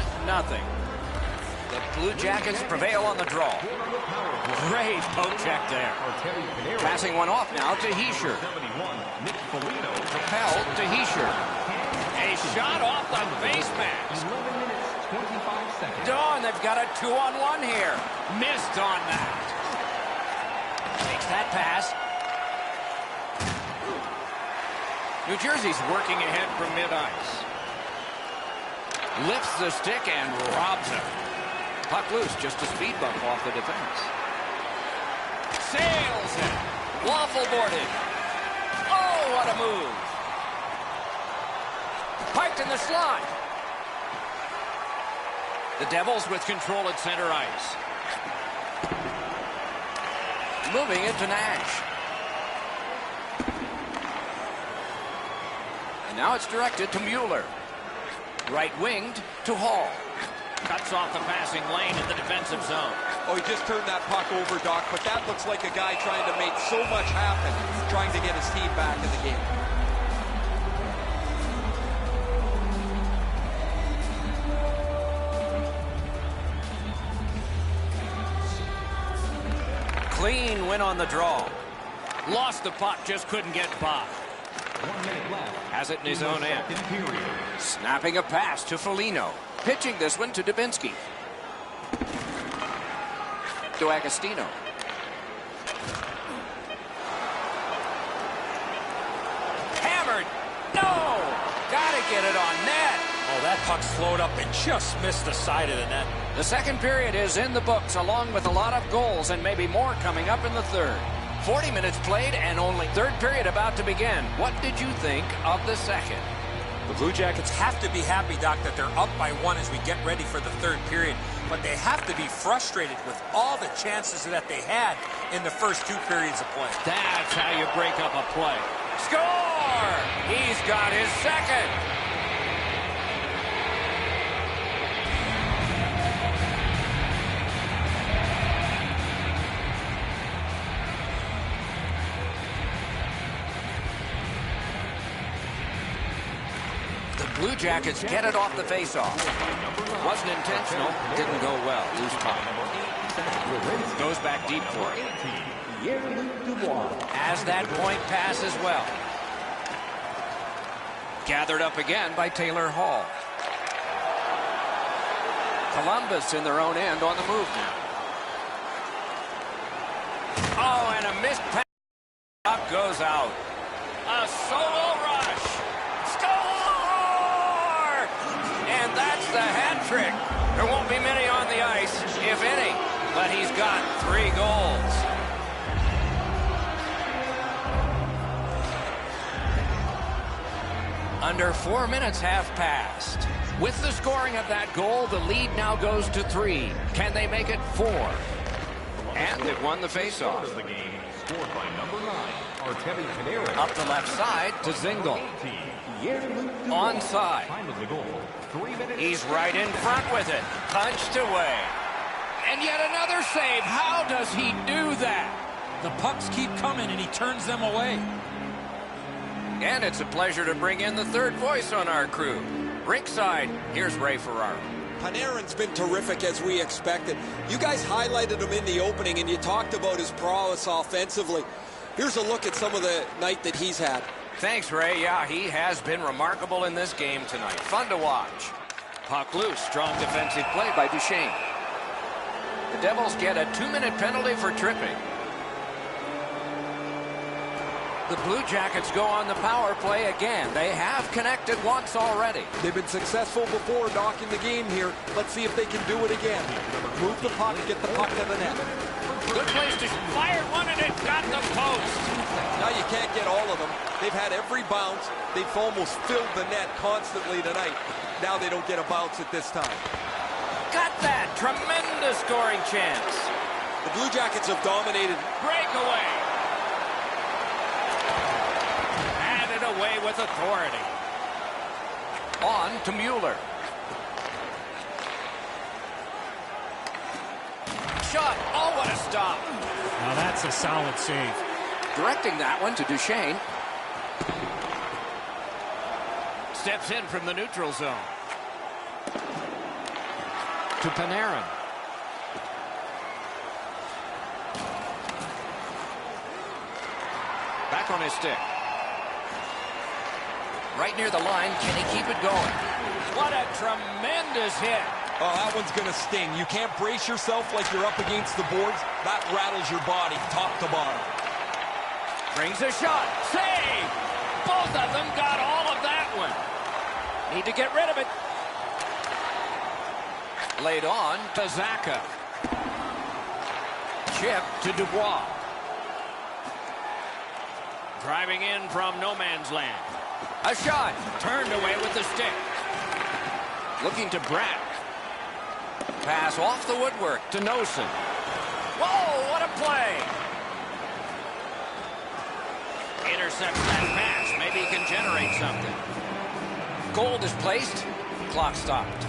The Blue Jackets prevail on the draw. Great poke check there. Passing one off now to Hischier. Propelled to Hischier. A shot off the face mask. Oh, and they've got a 2-on-1 here. Missed on that. Takes that pass. New Jersey's working ahead from mid-ice. Lifts the stick and robs him. Puck loose, just a speed bump off the defense. Sails it. Waffle boarded. Oh, what a move. Piked in the slot. The Devils with control at center ice. Moving it to Nash. And now it's directed to Mueller. Right-winged to Hall. Cuts off the passing lane in the defensive zone. Oh, he just turned that puck over, Doc, but that looks like a guy trying to make so much happen, trying to get his team back in the game. Clean win on the draw. Lost the puck, just couldn't get by. 1 minute left. Has it in his own end. Snapping a pass to Foligno. Pitching this one to Dubinsky. To Agostino. Hammered. No! Gotta get it on net. Oh, that puck slowed up and just missed the side of the net. The second period is in the books, along with a lot of goals and maybe more coming up in the third. 40 minutes played and only third period about to begin. What did you think of the second? The Blue Jackets have to be happy, Doc, that they're up by 1 as we get ready for the third period. But they have to be frustrated with all the chances that they had in the first 2 periods of play. That's how you break up a play. Score! He's got his second. The Blue Jackets get it off the faceoff. Wasn't intentional, didn't go well. Loose puck. Goes back deep for it. As that point pass as well. Gathered up again by Taylor Hall. Columbus in their own end on the move now. Oh, and a missed pass. Up goes out. A solo rush. Score! And that's the hat trick. There won't be many on the ice, if any, but he's got 3 goals. Under 4 minutes have passed. With the scoring of that goal, the lead now goes to 3. Can they make it 4? And they've won the faceoff. The game scored by number 9, Artemi Panarin. Up the left side to Zingle. Onside. Time of the goal, 3 minutes. He's right in front with it. Punched away. And yet another save. How does he do that? The pucks keep coming, and he turns them away. And it's a pleasure to bring in the third voice on our crew. Rinkside, here's Ray Ferraro. Panarin's been terrific as we expected. You guys highlighted him in the opening, and you talked about his prowess offensively. Here's a look at some of the night that he's had. Thanks, Ray. Yeah, he has been remarkable in this game tonight. Fun to watch. Puck loose. Strong defensive play by Duchesne. The Devils get a 2-minute penalty for tripping. The Blue Jackets go on the power play again. They have connected once already. They've been successful before knocking the game here. Let's see if they can do it again. Move the puck and get the puck to the net. Good place to fire one, and it got the post. Now you can't get all of them. They've had every bounce. They've almost filled the net constantly tonight. Now they don't get a bounce at this time. Got that. Tremendous scoring chance. The Blue Jackets have dominated. Breakaway. Handed away with authority. On to Mueller. Shot. Oh, what a stop. Now that's a solid save. Directing that one to Duchesne. Steps in from the neutral zone. To Panarin. Back on his stick. Right near the line. Can he keep it going? What a tremendous hit. Oh, that one's going to sting. You can't brace yourself like you're up against the boards. That rattles your body top to bottom. Brings a shot. Save! Both of them got all of that one. Need to get rid of it. Laid on to Zaka. Chip to Dubois. Driving in from no man's land. A shot. Turned away with the stick. Looking to Bratt. Pass off the woodwork to Nosen. Whoa, what a play. Intercepts that pass. Maybe he can generate something. Gold is placed. Clock stopped.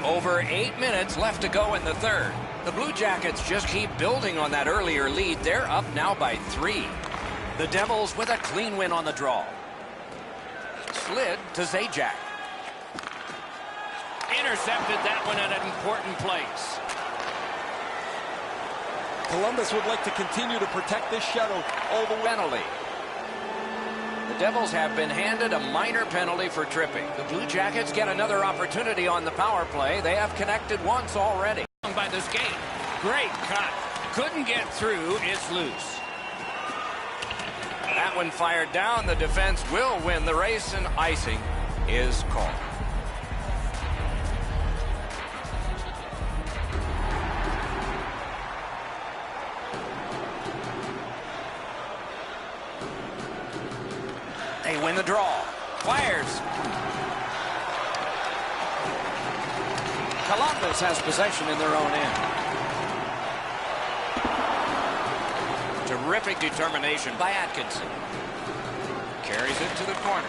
Over 8 minutes left to go in the third. The Blue Jackets just keep building on that earlier lead. They're up now by 3. The Devils with a clean win on the draw. Slid to Zajac. Intercepted that one at an important place. Columbus would like to continue to protect this shutout all the way. Penalty. The Devils have been handed a minor penalty for tripping. The Blue Jackets get another opportunity on the power play. They have connected once already. By the skate. Great cut. Couldn't get through. It's loose. That one fired down. The defense will win the race, and icing is called. They win the draw. Fires. Columbus has possession in their own end. Terrific determination by Atkinson. Carries it to the corner.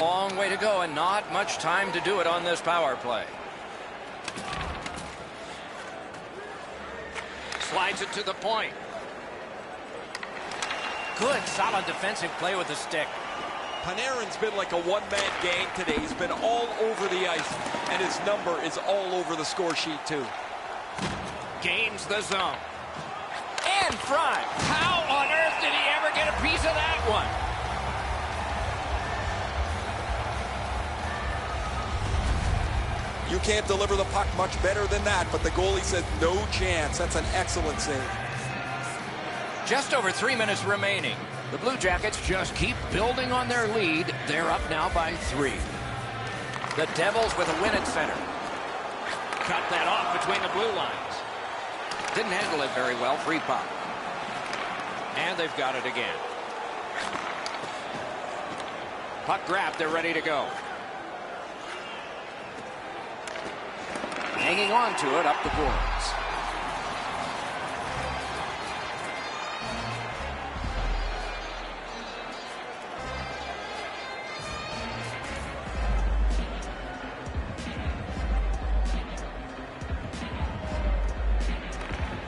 Long way to go and not much time to do it on this power play. Slides it to the point. Good, solid defensive play with the stick. Panarin's been like a one-man gang today. He's been all over the ice, and his number is all over the score sheet, too. Gains the zone. In front. How on earth did he ever get a piece of that one? You can't deliver the puck much better than that, but the goalie said no chance. That's an excellent save. Just over 3 minutes remaining. The Blue Jackets just keep building on their lead. They're up now by 3. The Devils with a win at center. Cut that off between the blue lines. Didn't handle it very well. Free puck. And they've got it again. Puck grabbed. They're ready to go. Hanging on to it up the boards.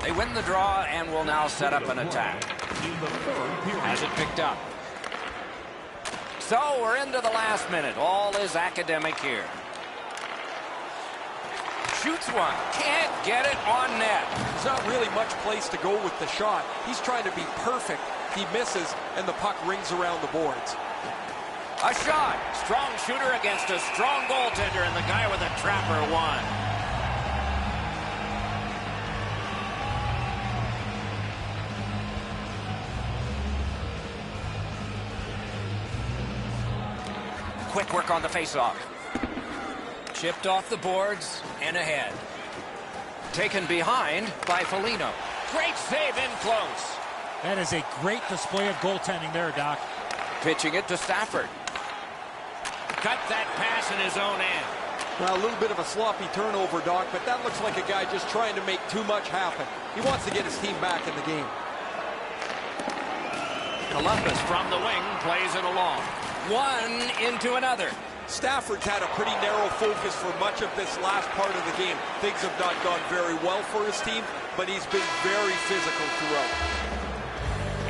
They win the draw and will now set up an attack. Has it picked up. So we're into the last minute. All is academic here. Shoots one. Can't get it on net. There's not really much place to go with the shot. He's trying to be perfect. He misses, and the puck rings around the boards. A shot. Strong shooter against a strong goaltender, and the guy with a trapper won. Quick work on the faceoff. Chipped off the boards and ahead. Taken behind by Foligno. Great save in close. That is a great display of goaltending there, Doc. Pitching it to Stafford. Cut that pass in his own end. Well, a little bit of a sloppy turnover, Doc, but that looks like a guy just trying to make too much happen. He wants to get his team back in the game. Columbus from the wing plays it along. One into another. Stafford's had a pretty narrow focus for much of this last part of the game. Things have not gone very well for his team, but he's been very physical throughout.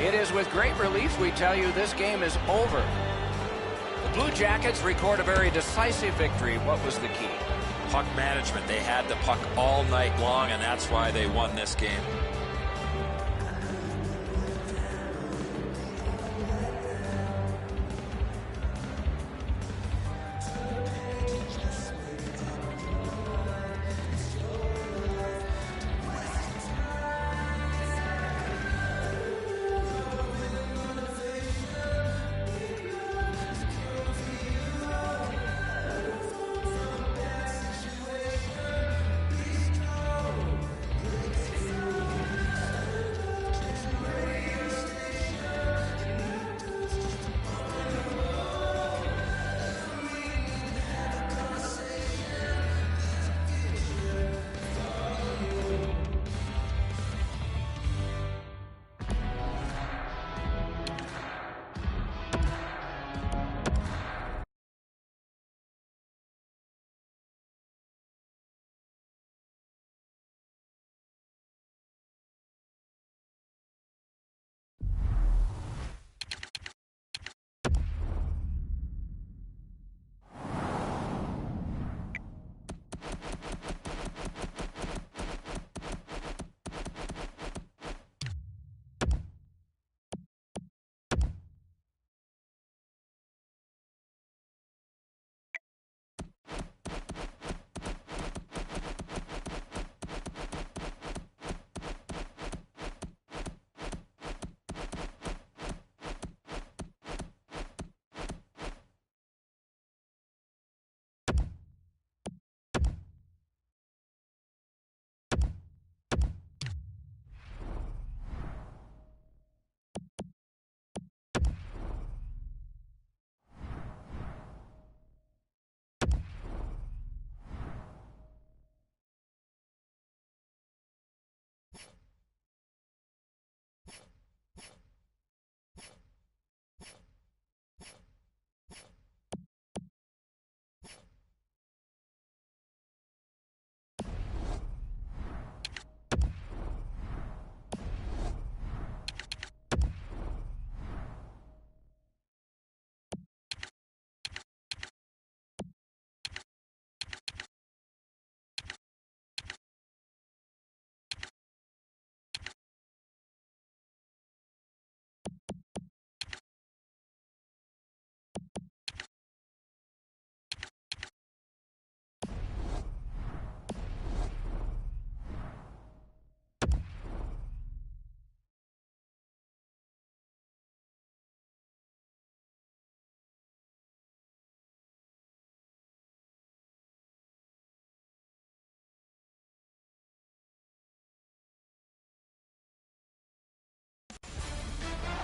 It is with great relief we tell you this game is over. The Blue Jackets record a very decisive victory. What was the key? Puck management. They had the puck all night long, and that's why they won this game.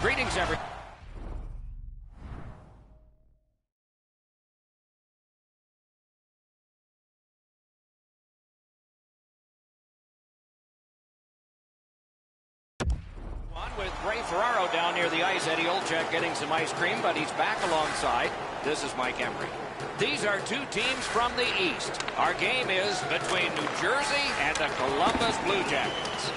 Greetings, everyone. With Ray Ferraro down near the ice, Eddie Olczyk getting some ice cream, but he's back alongside. This is Mike Emery. These are two teams from the East. Our game is between New Jersey and the Columbus Blue Jackets.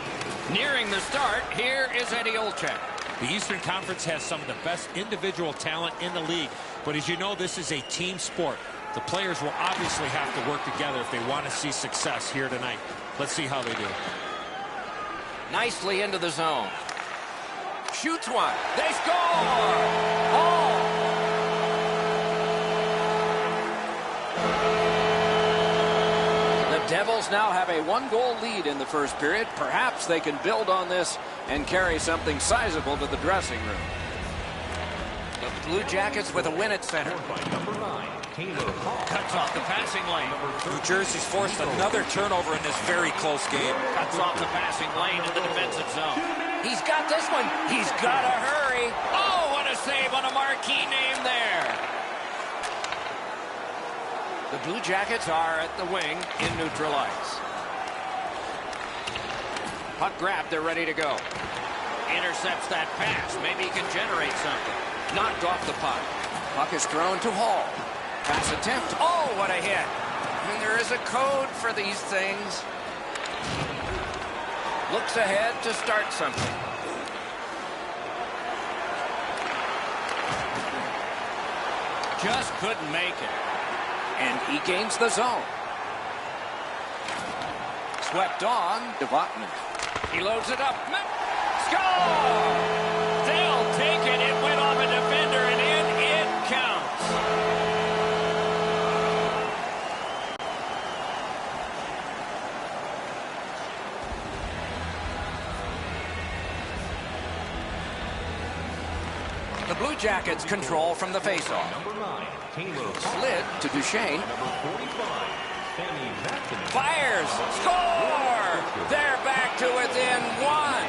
Nearing the start, here is Eddie Olczyk. The Eastern Conference has some of the best individual talent in the league, but as you know, this is a team sport. The players will obviously have to work together if they want to see success here tonight. Let's see how they do. Nicely into the zone. Shoots one. They score! Oh! The Devils now have a one-goal lead in the first period. Perhaps they can build on this and carry something sizable to the dressing room. The Blue Jackets with a win at center. Cuts off the passing lane. New Jersey's forced another turnover in this very close game. Cuts off the passing lane in the defensive zone. He's got this one. He's got to hurry. Oh, what a save on a marquee name there. The Blue Jackets are at the wing in neutral ice. Puck grab, they're ready to go. Intercepts that pass. Maybe he can generate something. Knocked off the puck. Puck is thrown to Hall. Pass attempt. Oh, what a hit. I mean, there is a code for these things. Looks ahead to start something. Just couldn't make it. And he gains the zone. Swept on, Devotman. He loads it up. Score! They'll take it. It went off a defender, and in it counts. The Blue Jackets control from the faceoff. Slid to Duchesne. Fires! Score! They're back to within one.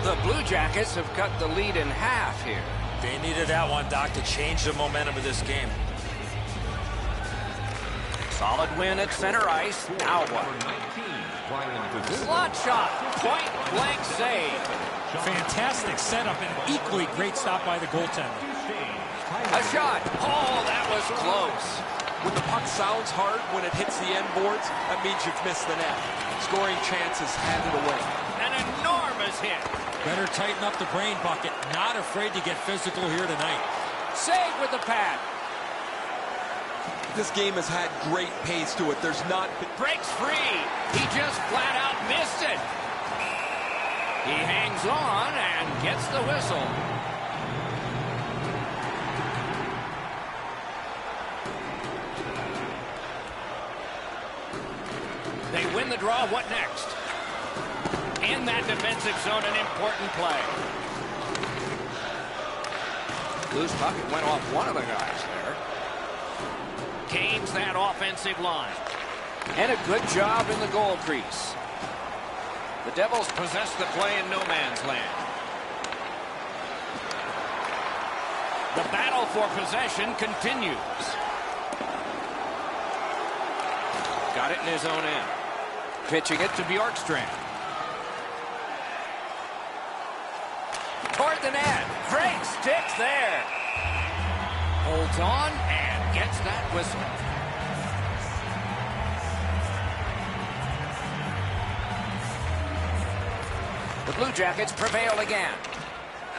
The Blue Jackets have cut the lead in half here. They needed that one, Doc, to change the momentum of this game. Solid win at center ice. Now what? Slot shot. Point blank save. Fantastic setup and equally great stop by the goaltender. A shot. Oh, that was close. When the puck sounds hard when it hits the end boards, that means you've missed the net. Scoring chances handed away. An enormous hit. Better tighten up the brain bucket. Not afraid to get physical here tonight. Save with the pad. This game has had great pace to it. There's not... Breaks free. He just flat out missed it. He hangs on and gets the whistle. They win the draw. What next? In that defensive zone, an important play. Loose puck. It went off one of the guys there. Gains that offensive line. And a good job in the goal crease. The Devils possess the play in no man's land. The battle for possession continues. Got it in his own end. Pitching it to Bjorkstrand. Toward the net. Great sticks there. Holds on and gets that whistle. The Blue Jackets prevail again.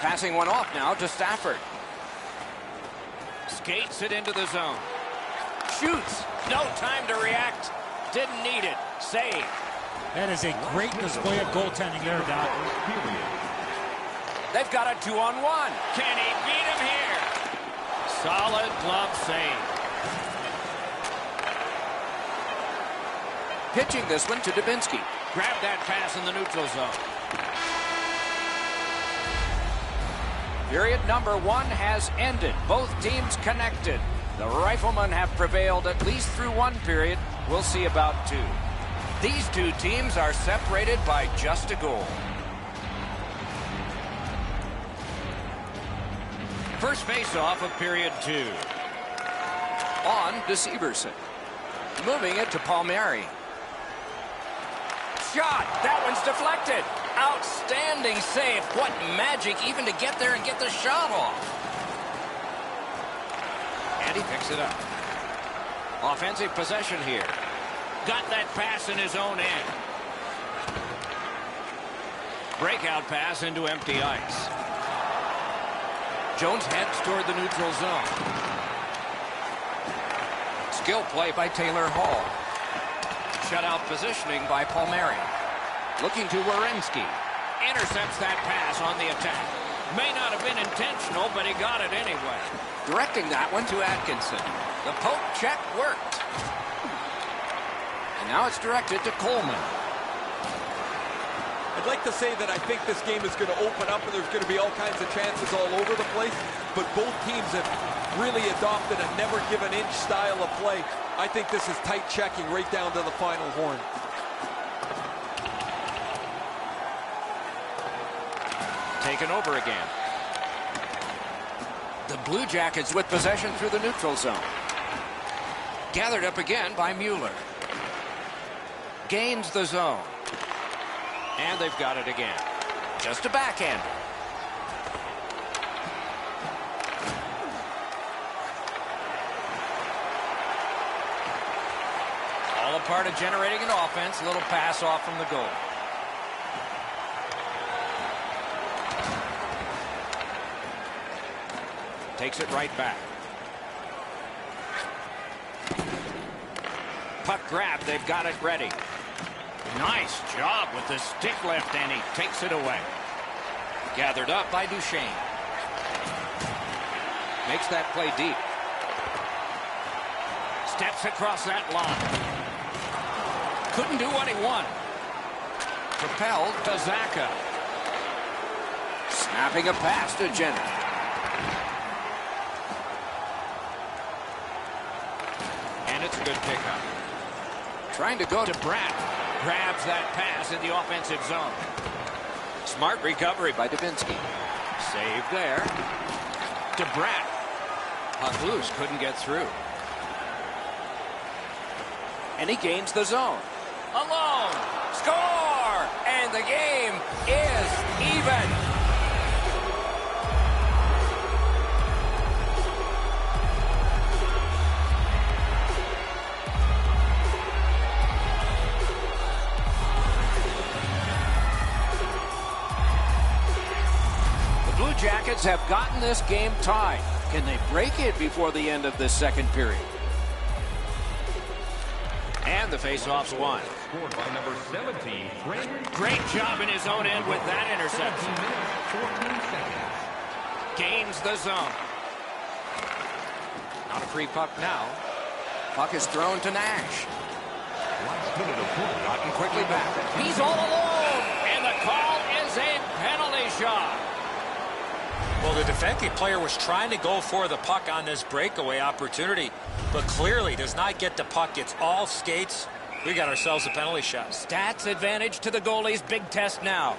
Passing one off now to Stafford. Skates it into the zone. Shoots. No time to react. Didn't need it. Save. That is a great display of goaltending there, Doc. They've got a 2-on-1. Can he beat him here? Solid glove save. Pitching this one to Dubinsky. Grab that pass in the neutral zone. Period number one has ended. Both teams connected. The Riflemen have prevailed at least through one period. We'll see about two. These two teams are separated by just a goal. First face-off of period 2. On to Severson. Moving it to Palmieri. Shot! That one's deflected. Outstanding save. What magic even to get there and get the shot off. And he picks it up. Offensive possession here. Got that pass in his own end. Breakout pass into empty ice. Jones heads toward the neutral zone. Skill play by Taylor Hall. Shutout positioning by Palmieri. Looking to Werenski. Intercepts that pass on the attack. May not have been intentional, but he got it anyway. Directing that one to Atkinson. The poke check worked. And now it's directed to Coleman. I'd like to say that I think this game is going to open up and there's going to be all kinds of chances all over the place, but both teams have really adopted a never give an inch style of play. I think this is tight checking right down to the final horn. Taken over again. The Blue Jackets with possession through the neutral zone. Gathered up again by Mueller. Gains the zone. And they've got it again. Just a backhand. All a part of generating an offense. A little pass off from the goal. Takes it right back. Puck grab. They've got it ready. Nice job with the stick lift, and he takes it away. Gathered up by Duchesne. Makes that play deep. Steps across that line. Couldn't do what he wanted. Propelled to Zaka. Snapping a pass to Jenner. And it's a good pickup. Trying to go to Pratt. Grabs that pass in the offensive zone. Smart recovery by Dubinsky. Save there. DeBrat. Puck loose, couldn't get through. And he gains the zone. Alone. Score! And the game is even. Jackets have gotten this game tied. Can they break it before the end of this second period? And the faceoff's won. Scored by number 17, Great job in his own end with that interception. 14 seconds. Gains the zone. Not a free puck now. Puck is thrown to Nash. Last minute of play. Gotten quickly back. He's all alone. And the call is a penalty shot. Well, the defensive player was trying to go for the puck on this breakaway opportunity, but clearly does not get the puck. It's all skates. We got ourselves a penalty shot. Stats advantage to the goalies. Big test now.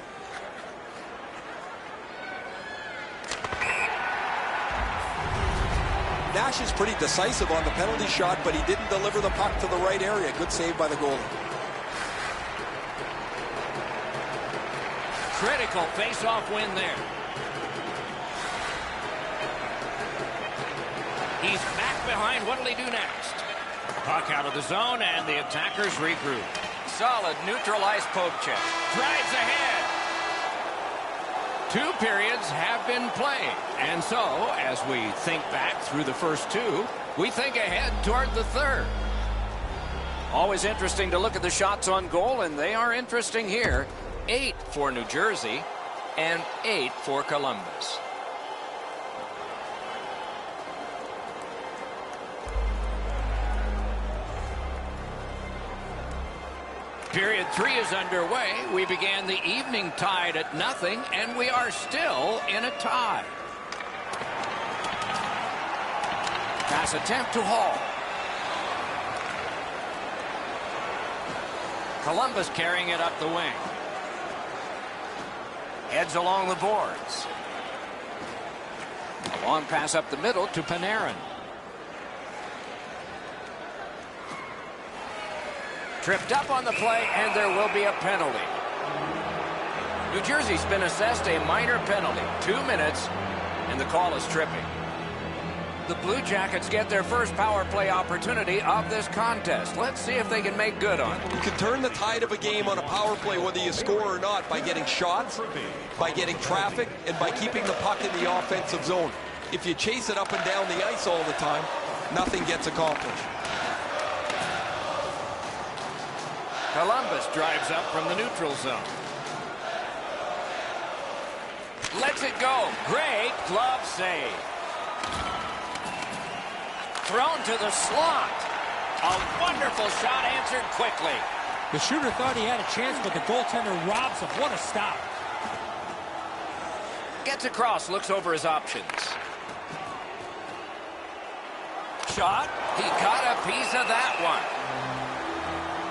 Nash is pretty decisive on the penalty shot, but he didn't deliver the puck to the right area. Good save by the goalie. Critical face-off win there. He's back behind. What'll he do next? Puck out of the zone, and the attackers regroup. Solid neutralized poke check. Drives ahead. 2 periods have been played. And so, as we think back through the first 2, we think ahead toward the third. Always interesting to look at the shots on goal, and they are interesting here. 8 for New Jersey and 8 for Columbus. Period 3 is underway. We began the evening tied at 0, and we are still in a tie. Pass attempt to Hall. Columbus carrying it up the wing. Heads along the boards. A long pass up the middle to Panarin. Tripped up on the play, and there will be a penalty. New Jersey's been assessed a minor penalty. 2 minutes, and the call is tripping. The Blue Jackets get their first power play opportunity of this contest. Let's see if they can make good on it. You can turn the tide of a game on a power play, whether you score or not, by getting shots, by getting traffic, and by keeping the puck in the offensive zone. If you chase it up and down the ice all the time, nothing gets accomplished. Columbus drives up from the neutral zone. Lets it go. Great glove save. Thrown to the slot. A wonderful shot answered quickly. The shooter thought he had a chance, but the goaltender robs him. What a stop. Gets across, looks over his options. Shot. He got a piece of that one.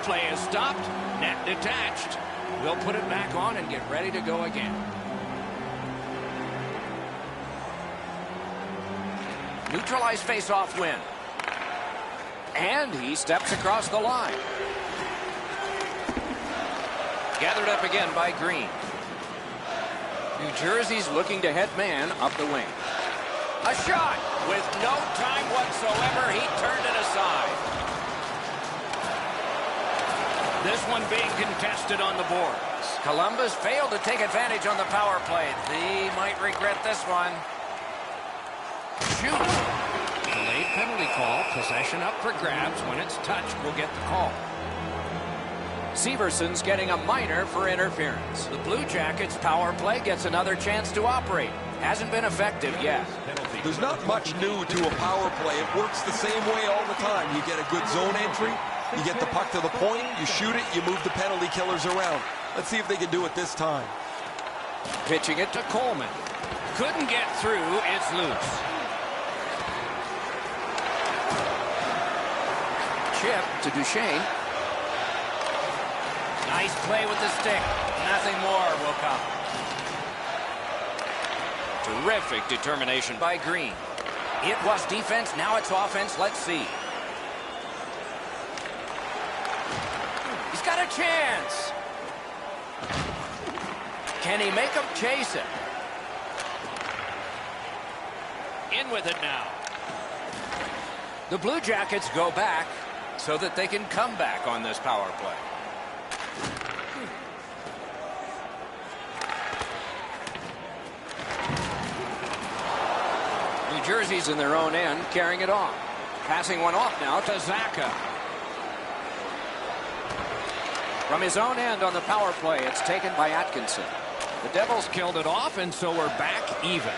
Play is stopped. Net detached. We'll put it back on and get ready to go again. Neutralized face-off win. And he steps across the line. Gathered up again by Green. New Jersey's looking to head man up the wing. A shot! With no time whatsoever, he turned it aside. This one being contested on the boards. Columbus failed to take advantage on the power play. They might regret this one. Shoot. Delayed penalty call. Possession up for grabs. When it's touched, we'll get the call. Severson's getting a minor for interference. The Blue Jackets' power play gets another chance to operate. Hasn't been effective yet. There's not much new to a power play. It works the same way all the time. You get a good zone entry, you get the puck to the point, you shoot it, you move the penalty killers around. Let's see if they can do it this time. Pitching it to Coleman. Couldn't get through. It's loose. Chip to Duchesne. Nice play with the stick. Nothing more will come. Terrific determination by Green. It was defense, now it's offense. Let's see. He's got a chance. Can he make him chase it? In with it now. The Blue Jackets go back so that they can come back on this power play. New Jersey's in their own end, carrying it on. Passing one off now to Zaka. From his own end on the power play, it's taken by Atkinson. The Devils killed it off, and so we're back even.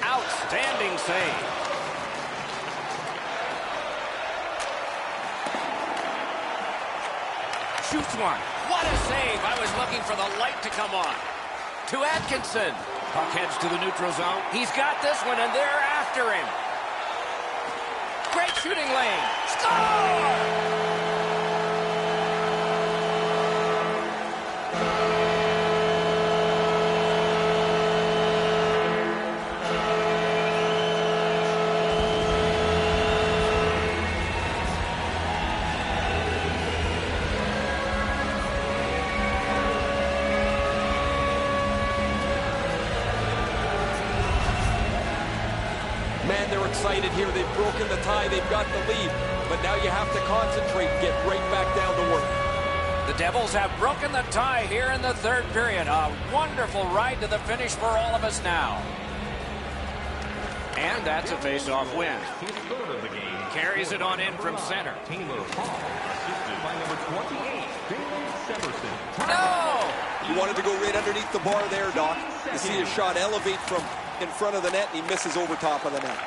Outstanding save. Shoots one. What a save. I was looking for the light to come on. To Atkinson. Puck heads to the neutral zone. He's got this one, and they're after him. Great shooting lane. Score! Man, they're excited here. They've broken the tie. They've got the lead. But now you have to concentrate and get right back down to work. The Devils have broken the tie here in the third period. A wonderful ride to the finish for all of us now. And that's a face-off win. Carries it on in from center. No! You wanted to go right underneath the bar there, Doc. You see his shot elevate from in front of the net, and he misses over top of the net.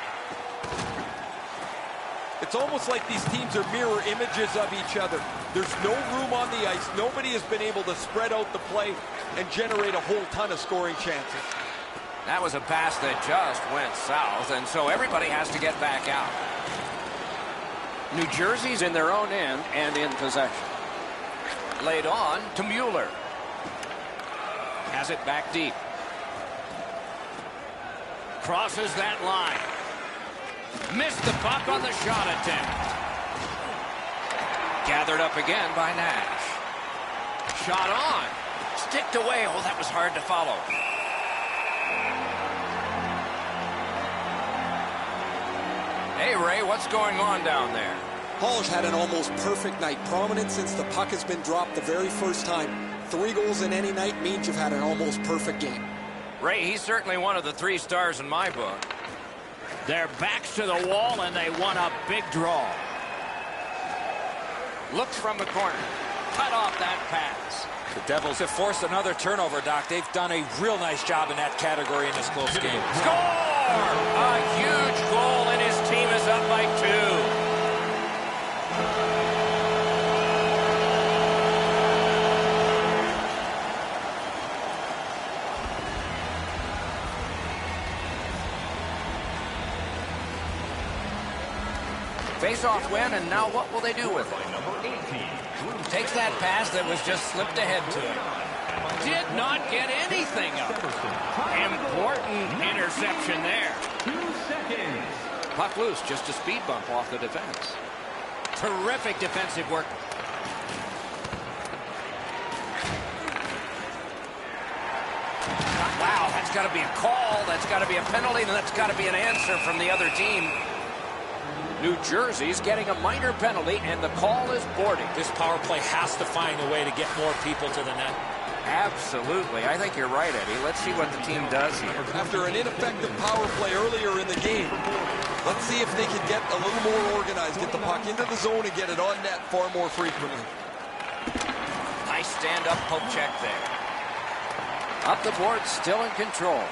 It's almost like these teams are mirror images of each other. There's no room on the ice. Nobody has been able to spread out the play and generate a whole ton of scoring chances. That was a pass that just went south, and so everybody has to get back out. New Jersey's in their own end and in possession. Laid on to Mueller. Has it back deep. Crosses that line. Missed the puck on the shot attempt. Gathered up again by Nash. Shot on. Sticked away. Oh, that was hard to follow. Hey, Ray, what's going on down there? Hall's had an almost perfect night. Prominent since the puck has been dropped the very first time. 3 goals in any night means you've had an almost perfect game. Ray, he's certainly one of the 3 stars in my book. Their backs to the wall, and they won a big draw. Looks from the corner. Cut off that pass. The Devils have forced another turnover, Doc. They've done a real nice job in that category in this close game. Score! A huge goal, and his team is up by 2. Face-off win, and now what will they do with it? Takes that pass that was just slipped ahead to him. Did not get anything up. Important interception there. 2 seconds. Puck loose, just a speed bump off the defense. Terrific defensive work. Wow, that's got to be a call, that's got to be a penalty, and that's got to be an answer from the other team. New Jersey's getting a minor penalty, and the call is boarding. This power play has to find a way to get more people to the net. Absolutely. I think you're right, Eddie. Let's see what the team does here. After an ineffective power play earlier in the game, let's see if they can get a little more organized, get the puck into the zone and get it on net far more frequently. Nice stand-up poke check there. Up the board, still in control.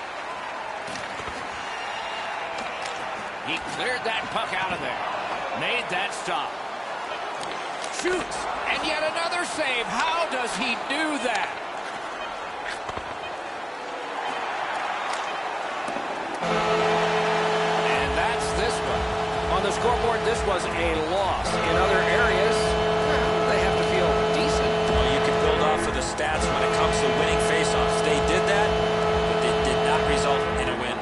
He cleared that puck out of there. Made that stop. Shoots, and yet another save. How does he do that? And that's this one. On the scoreboard, this was a loss. In other areas, they have to feel decent. Well, you can build off of the stats when it comes to winning faceoffs. They did that, but they did not result in a win.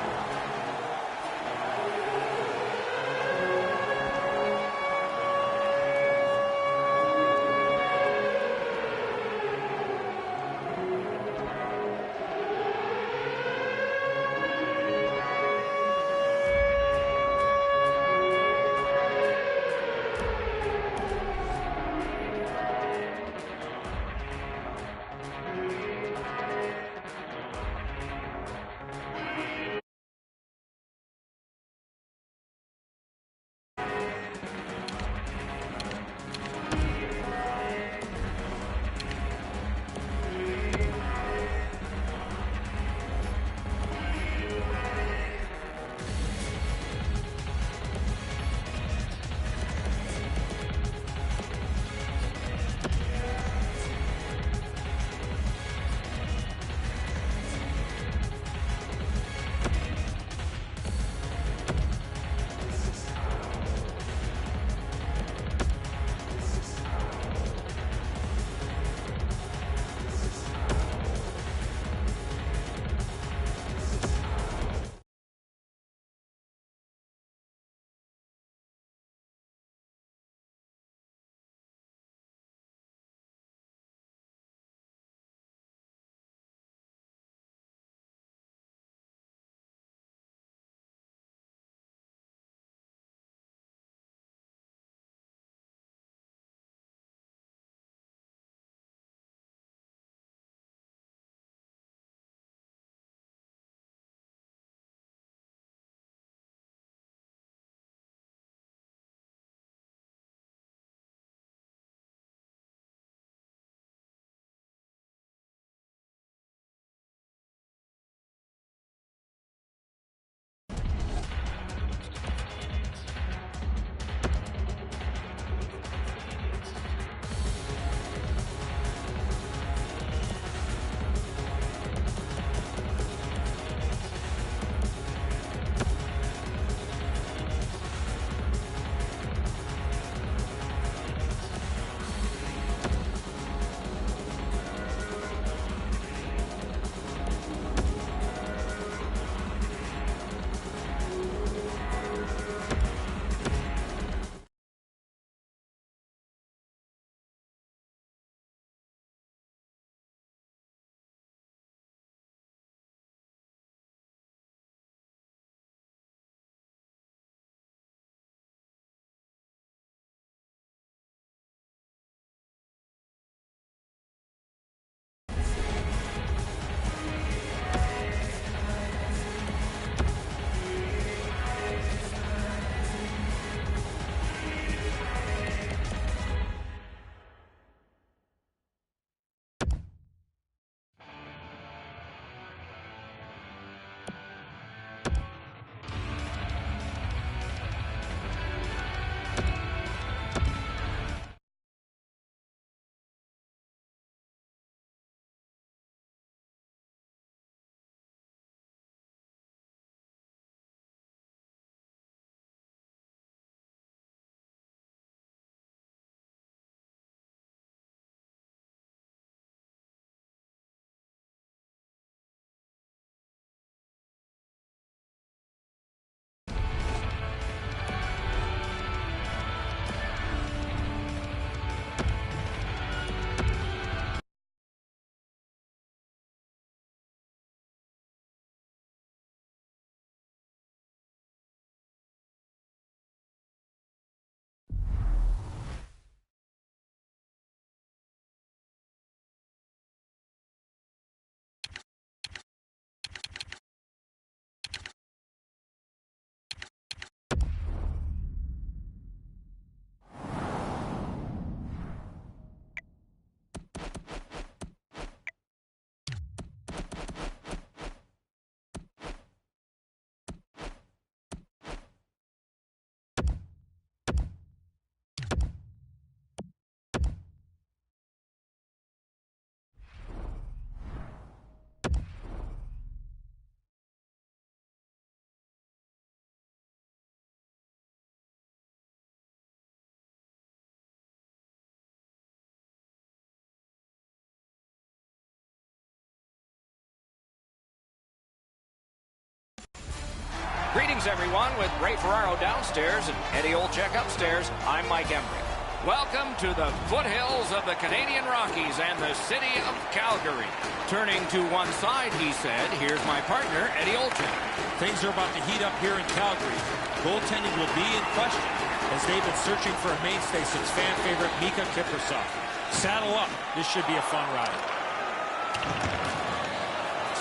Greetings, everyone, with Ray Ferraro downstairs and Eddie Olczyk upstairs. I'm Mike Emmerich. Welcome to the foothills of the Canadian Rockies and the city of Calgary. Turning to one side, he said, here's my partner, Eddie Olczyk. Things are about to heat up here in Calgary. Goaltending will be in question as they've been searching for a mainstay since fan favorite Mika Kiprasov. Saddle up. This should be a fun ride.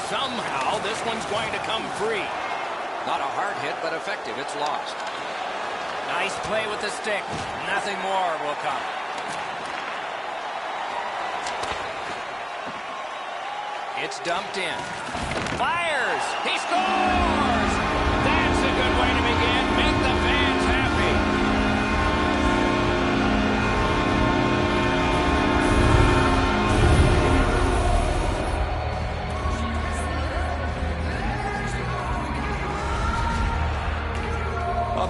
Somehow, this one's going to come free. Not a hard hit, but effective. It's lost. Nice play with the stick. Nothing more will come. It's dumped in. Fires! He scores! That's a good way to begin. Make the fans happy.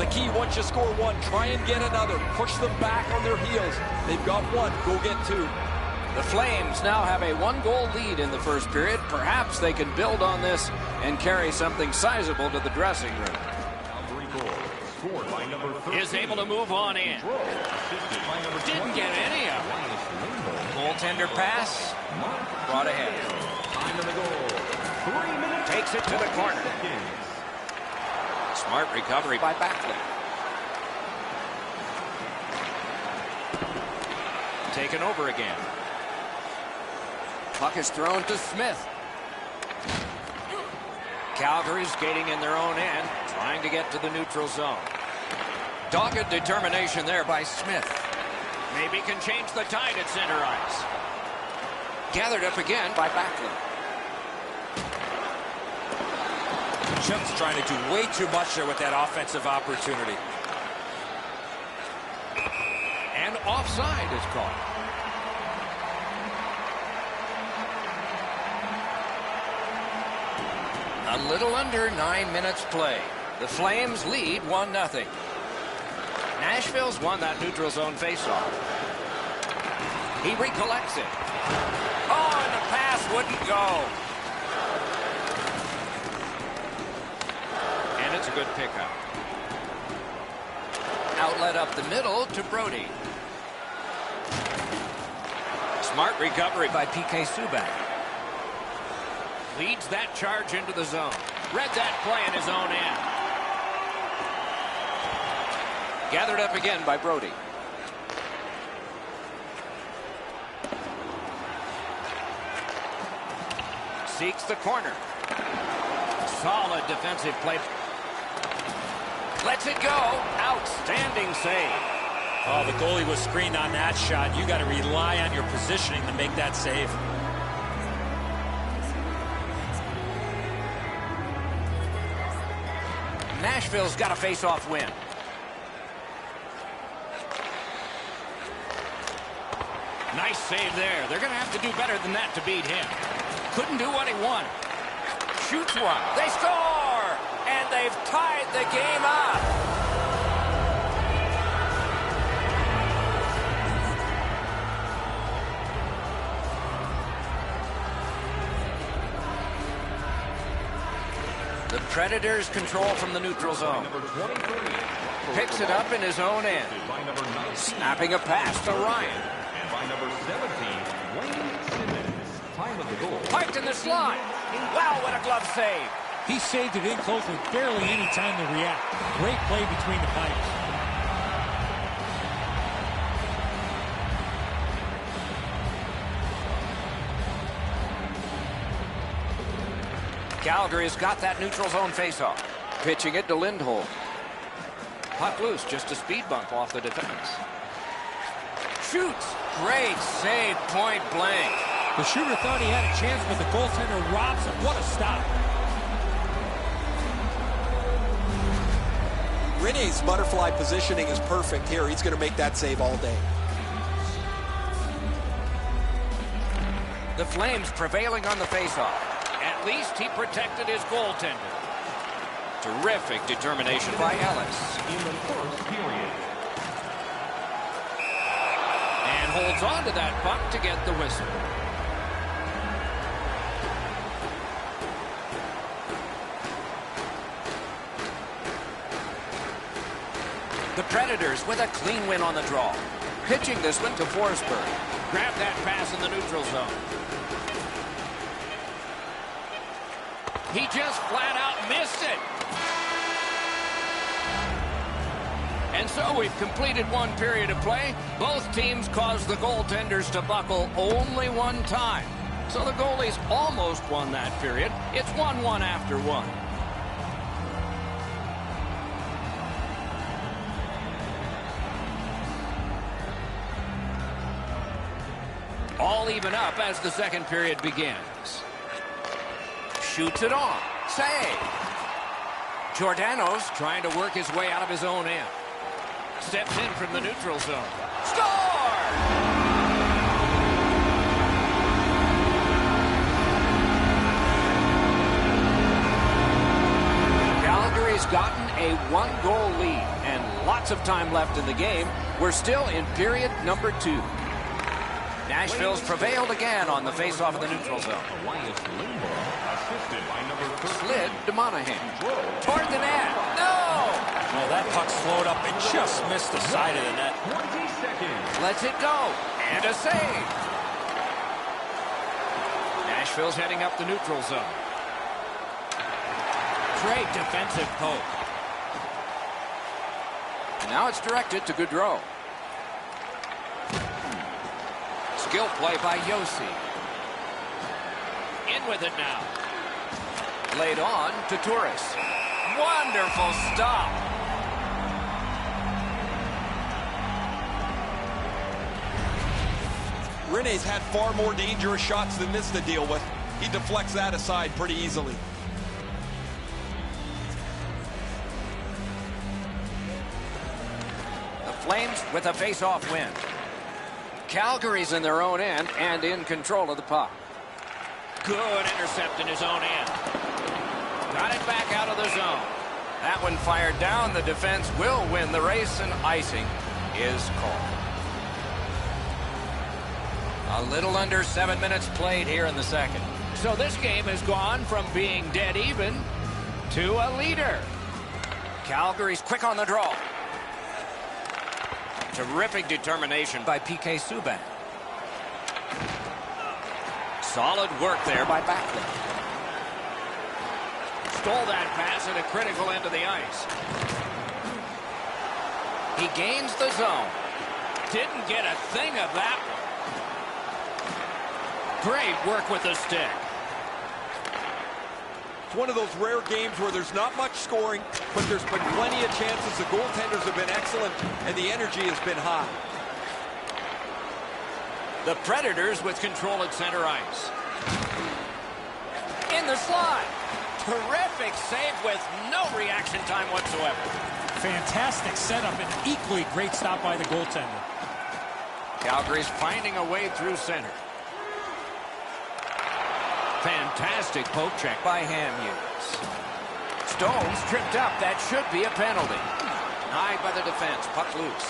The key, once you score one, try and get another. Push them back on their heels. They've got one. Go get two. The Flames now have a one-goal lead in the first period. Perhaps they can build on this and carry something sizable to the dressing room. Is able to move on in. Didn't get any of it. Goaltender pass. Brought ahead. Takes it to the corner. Smart recovery by Backlund. Taken over again. Puck is thrown to Smith. Calgary skating in their own end, trying to get to the neutral zone. Dogged determination there by Smith. Maybe can change the tide at center ice. Gathered up again by Backlund. Just trying to do way too much there with that offensive opportunity. And offside is called. A little under 9 minutes play. The Flames lead 1-0. Nashville's won that neutral zone faceoff. He recollects it. Oh, and the pass wouldn't go. And it's a good pickup. Outlet up the middle to Brody. Smart recovery by P.K. Subban. Leads that charge into the zone. Read that play in his own end. Gathered up again by Brody. Seeks the corner. Solid defensive play. Lets it go. Outstanding save. Oh, the goalie was screened on that shot. You got to rely on your positioning to make that save. Nashville's got a face-off win. Nice save there. They're going to have to do better than that to beat him. Couldn't do what he wanted. Shoots one. They score! And they've tied the game up. The Predators control from the neutral zone. Picks it up in his own end. Snapping a pass to Ryan. And by number 17, Wayne Simmons. Time of the goal. Parked in the slot. Wow, what a glove save. He saved it in close with barely any time to react. Great play between the pipes. Calgary's got that neutral zone faceoff. Pitching it to Lindholm. Puck loose, just a speed bump off the defense. Shoots. Great save, point blank. The shooter thought he had a chance, but the goaltender robs him. What a stop. Rene's butterfly positioning is perfect here. He's going to make that save all day. The Flames prevailing on the faceoff. At least he protected his goaltender. Terrific determination by Ellis. In the first period. And holds on to that puck to get the whistle. Predators with a clean win on the draw. Pitching this one to Forsberg. Grab that pass in the neutral zone. He just flat out missed it. And so we've completed one period of play. Both teams caused the goaltenders to buckle only one time. So the goalies almost won that period. It's 1-1 after one. All even up as the second period begins. Shoots it on. Save. Giordano's trying to work his way out of his own end. Steps in from the neutral zone. Score! Calgary's gotten a one-goal lead and lots of time left in the game. We're still in period number 2. Nashville's prevailed again on the face-off of the neutral zone. Slid to Monahan. Toward the net. No! Oh, that puck slowed up and just missed the side of the net. 20 seconds. Lets it go. And a save. Nashville's heading up the neutral zone. Great defensive poke. And now it's directed to Gaudreau. Skill play by Yossi. In with it now. Laid on to Turris. Wonderful stop. Rene's had far more dangerous shots than this to deal with. He deflects that aside pretty easily. The Flames with a face-off win. Calgary's in their own end and in control of the puck. Good intercept in his own end. Got it back out of the zone. That one fired down. The defense will win the race, and icing is called. A little under 7 minutes played here in the second. So this game has gone from being dead even to a leader. Calgary's quick on the draw. Terrific determination by P.K. Subban. Solid work there by Backlund. Stole that pass at a critical end of the ice. He gains the zone. Didn't get a thing of that one. Great work with the stick. It's one of those rare games where there's not much scoring, but there's been plenty of chances. The goaltenders have been excellent, and the energy has been high. The Predators with control at center ice. In the slot. Terrific save with no reaction time whatsoever. Fantastic setup and equally great stop by the goaltender. Calgary's finding a way through center. Fantastic poke check by Hamhuis. Stone's tripped up. That should be a penalty. Denied by the defense. Puck loose.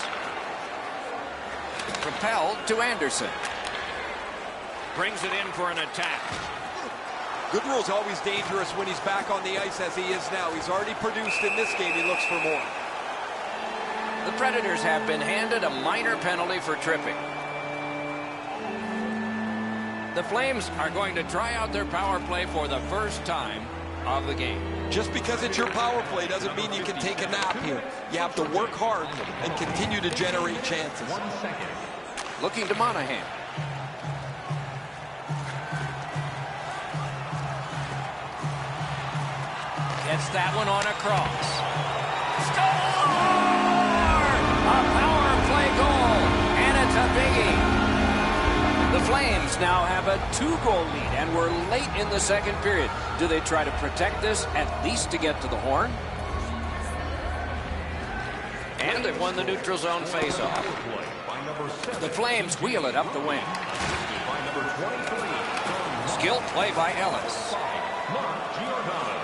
Propelled to Anderson. Brings it in for an attack. Gaudreau's always dangerous when he's back on the ice as he is now. He's already produced in this game. He looks for more. The Predators have been handed a minor penalty for tripping. The Flames are going to try out their power play for the first time of the game. Just because it's your power play doesn't mean you can take a nap here. You have to work hard and continue to generate chances. 1 second. Looking to Monahan. Gets that one on a cross. Score! A power play goal, and it's a biggie. The Flames now have a 2-goal lead, and we're late in the second period. Do they try to protect this, at least to get to the horn? And they've won the neutral zone faceoff. The Flames wheel it up the wing. Skill play by Ellis.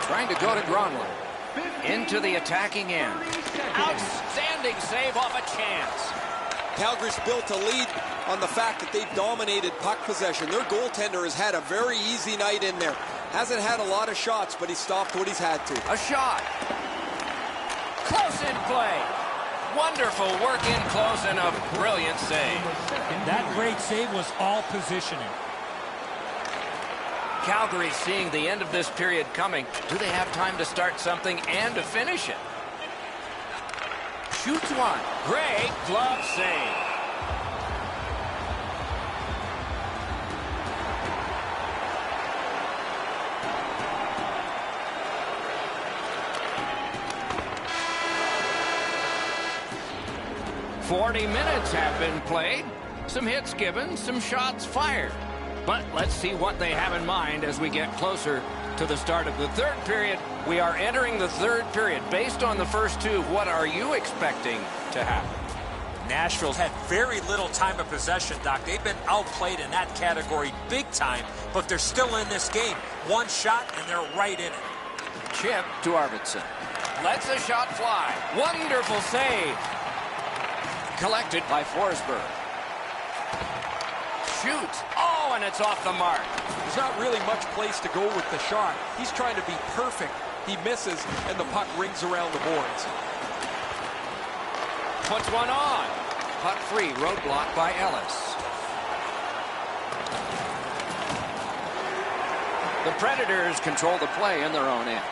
Trying to go to Gronlund. Into the attacking end. Outstanding save off a chance. Calgary's built a lead on the fact that they've dominated puck possession. Their goaltender has had a very easy night in there. Hasn't had a lot of shots, but he stopped what he's had to. A shot. Close in play. Wonderful work in close and a brilliant save. That great save was all positioning. Calgary seeing the end of this period coming. Do they have time to start something and to finish it? Shoots one. Great glove save. "40 minutes have been played. Some hits given, some shots fired. But let's see what they have in mind as we get closer to the start of the third period. We are entering the third period. Based on the first two, what are you expecting to happen?" Nashville's had very little time of possession, Doc. They've been outplayed in that category big time, but they're still in this game. One shot, and they're right in it. Chip to Arvidsson. Lets a shot fly. Wonderful save. Collected by Forsberg. Shoots. Oh, and it's off the mark. There's not really much place to go with the shot. He's trying to be perfect. He misses, and the puck rings around the boards. Puts one on. Puck free. Roadblock by Ellis. The Predators control the play in their own end.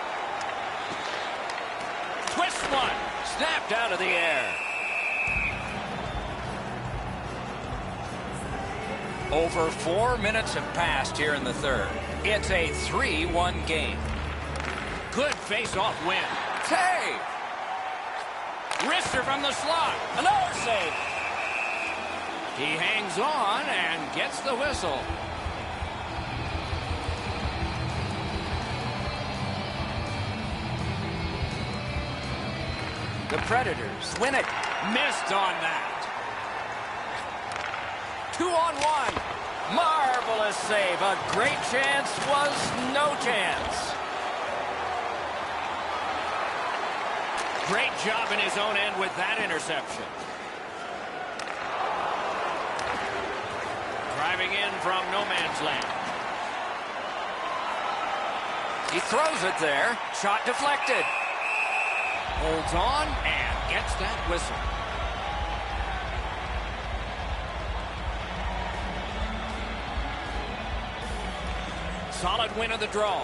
Twist one. Snapped out of the air. Over 4 minutes have passed here in the third. It's a 3-1 game. Good face-off win. Save! Wrister from the slot. Another save. He hangs on and gets the whistle. The Predators win it. Missed on that. 2-on-1. Marvelous save. A great chance was no chance. Great job in his own end with that interception. Driving in from no man's land. He throws it there. Shot deflected. Holds on and gets that whistle. Solid win of the draw.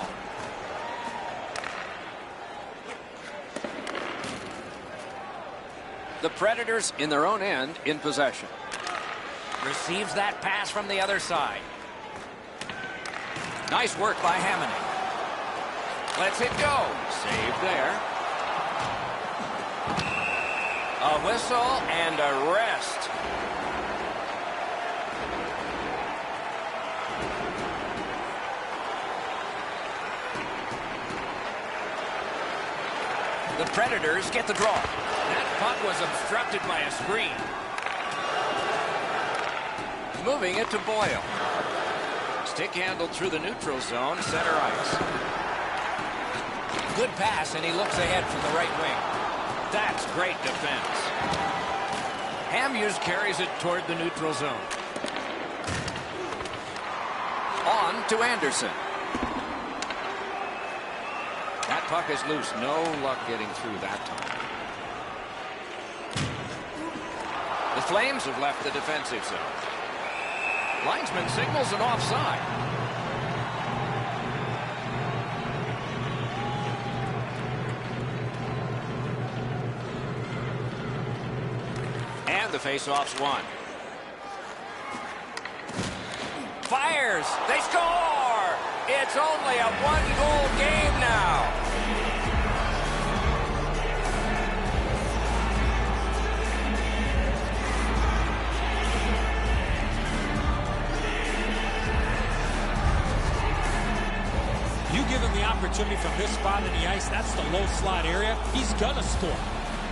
The Predators in their own end in possession. Receives that pass from the other side. Nice work by Hamonic. Lets it go. Save there. A whistle and a rest. The Predators get the draw. That puck was obstructed by a screen. Moving it to Boyle. Stick handled through the neutral zone, center ice. Good pass, and he looks ahead from the right wing. That's great defense. Hamhuis carries it toward the neutral zone. On to Anderson. That puck is loose. No luck getting through that time. The Flames have left the defensive zone. Linesman signals an offside. And the faceoff's won. Fires. They score. It's only a one-goal game now. You give him the opportunity from this spot in the ice, that's the low slot area, he's gonna score.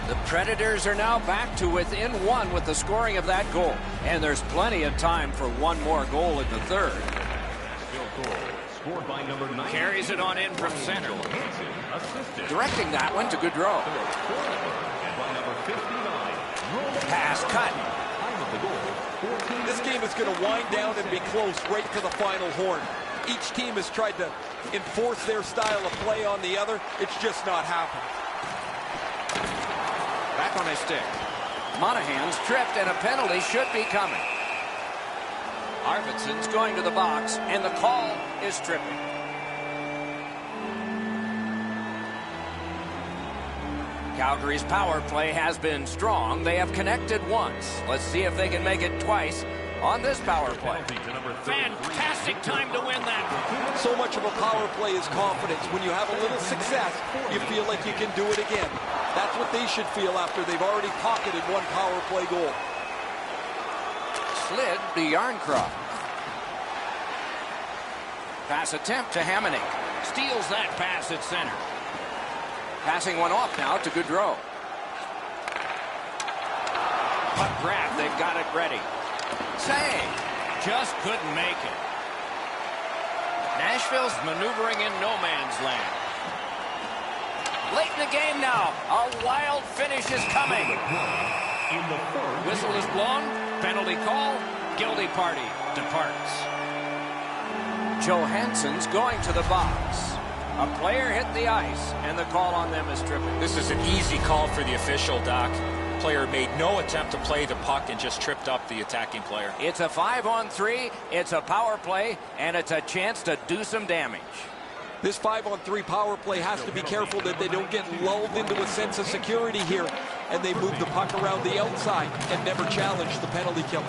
The Predators are now back to within one with the scoring of that goal. And there's plenty of time for one more goal in the third. Scored by number 9. Carries it on in from center. Directing that one to Gaudreau. Pass cut. This game is going to wind down and be close right to the final horn. Each team has tried to enforce their style of play on the other. It's just not happened. Back on his stick. Monahan's tripped, and a penalty should be coming. Arvidsson's going to the box, and the call is tripping. Calgary's power play has been strong. They have connected once. Let's see if they can make it twice on this power play. Fantastic time to win that. So much of a power play is confidence. When you have a little success, you feel like you can do it again. That's what they should feel after they've already pocketed one power play goal. Slid to Yarncroft. Pass attempt to Hamonic. Steals that pass at center. Passing one off now to Gaudreau. Puck grab, they've got it ready. Save. Just couldn't make it. Nashville's maneuvering in no man's land. Late in the game now. A wild finish is coming. Whistle is blown. Penalty call. Guilty party departs. Johansson's going to the box. A player hit the ice, and the call on them is tripping. This is an easy call for the official, Doc. Player made no attempt to play the puck and just tripped up the attacking player. It's a 5-on-3, it's a power play, and it's a chance to do some damage. This 5-on-3 power play has to be careful that they don't get lulled into a sense of security here, and they move the puck around the outside and never challenge the penalty killers.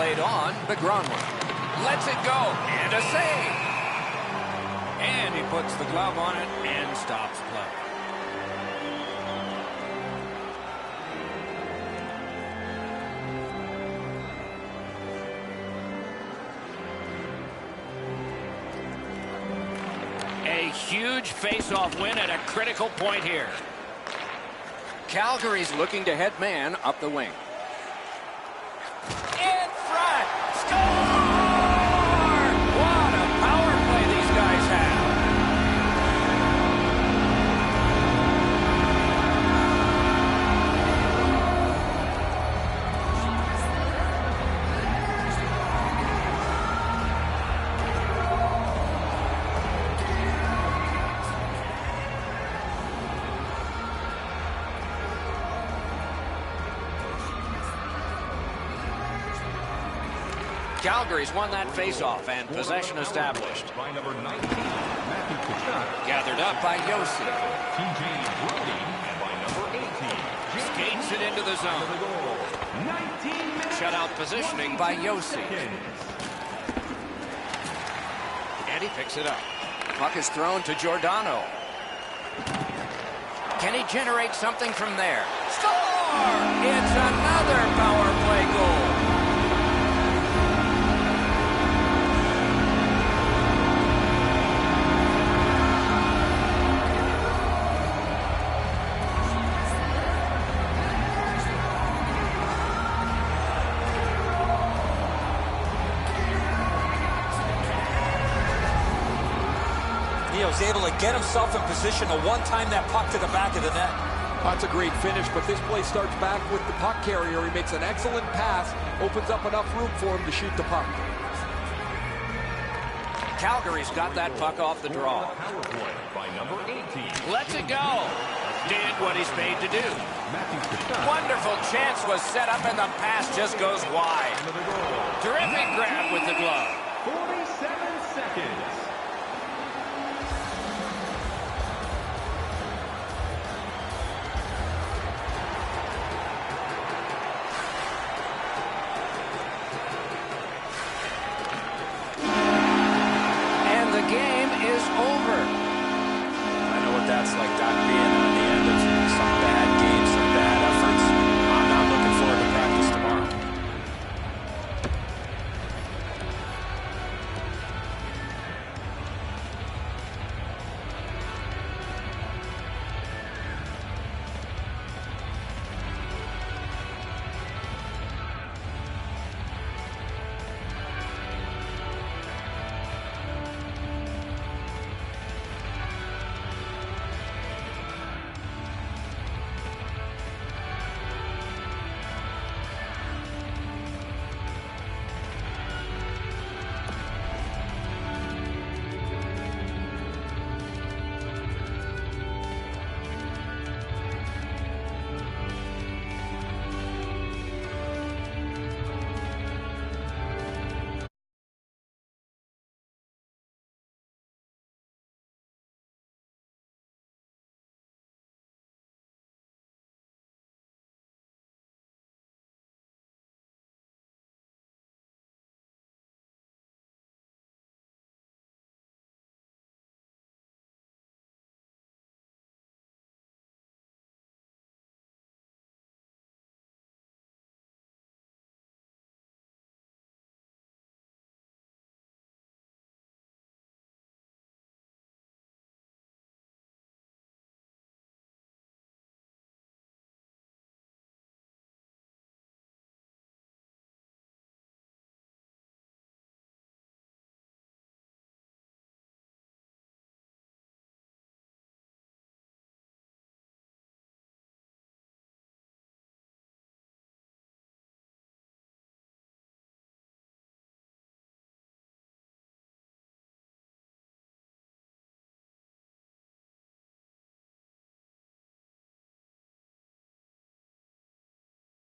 Laid on, Begronwood. Lets it go, and a save. And he puts the glove on it and stops play. A huge face-off win at a critical point here. Calgary's looking to head man up the wing. In front! Score! What a power play these guys have. Calgary's won that face-off and possession established. Gathered up by Yossi. Skates it into the zone. Shutout positioning by Yossi. And he picks it up. Puck is thrown to Giordano. Can he generate something from there? Score! It's another power play goal. Was able to get himself in position to one-time that puck to the back of the net. That's a great finish, but this play starts back with the puck carrier. He makes an excellent pass, opens up enough room for him to shoot the puck. Calgary's got that puck off the draw. Lets it go. Did what he's made to do. Wonderful chance was set up, and the pass just goes wide. Terrific grab with the glove.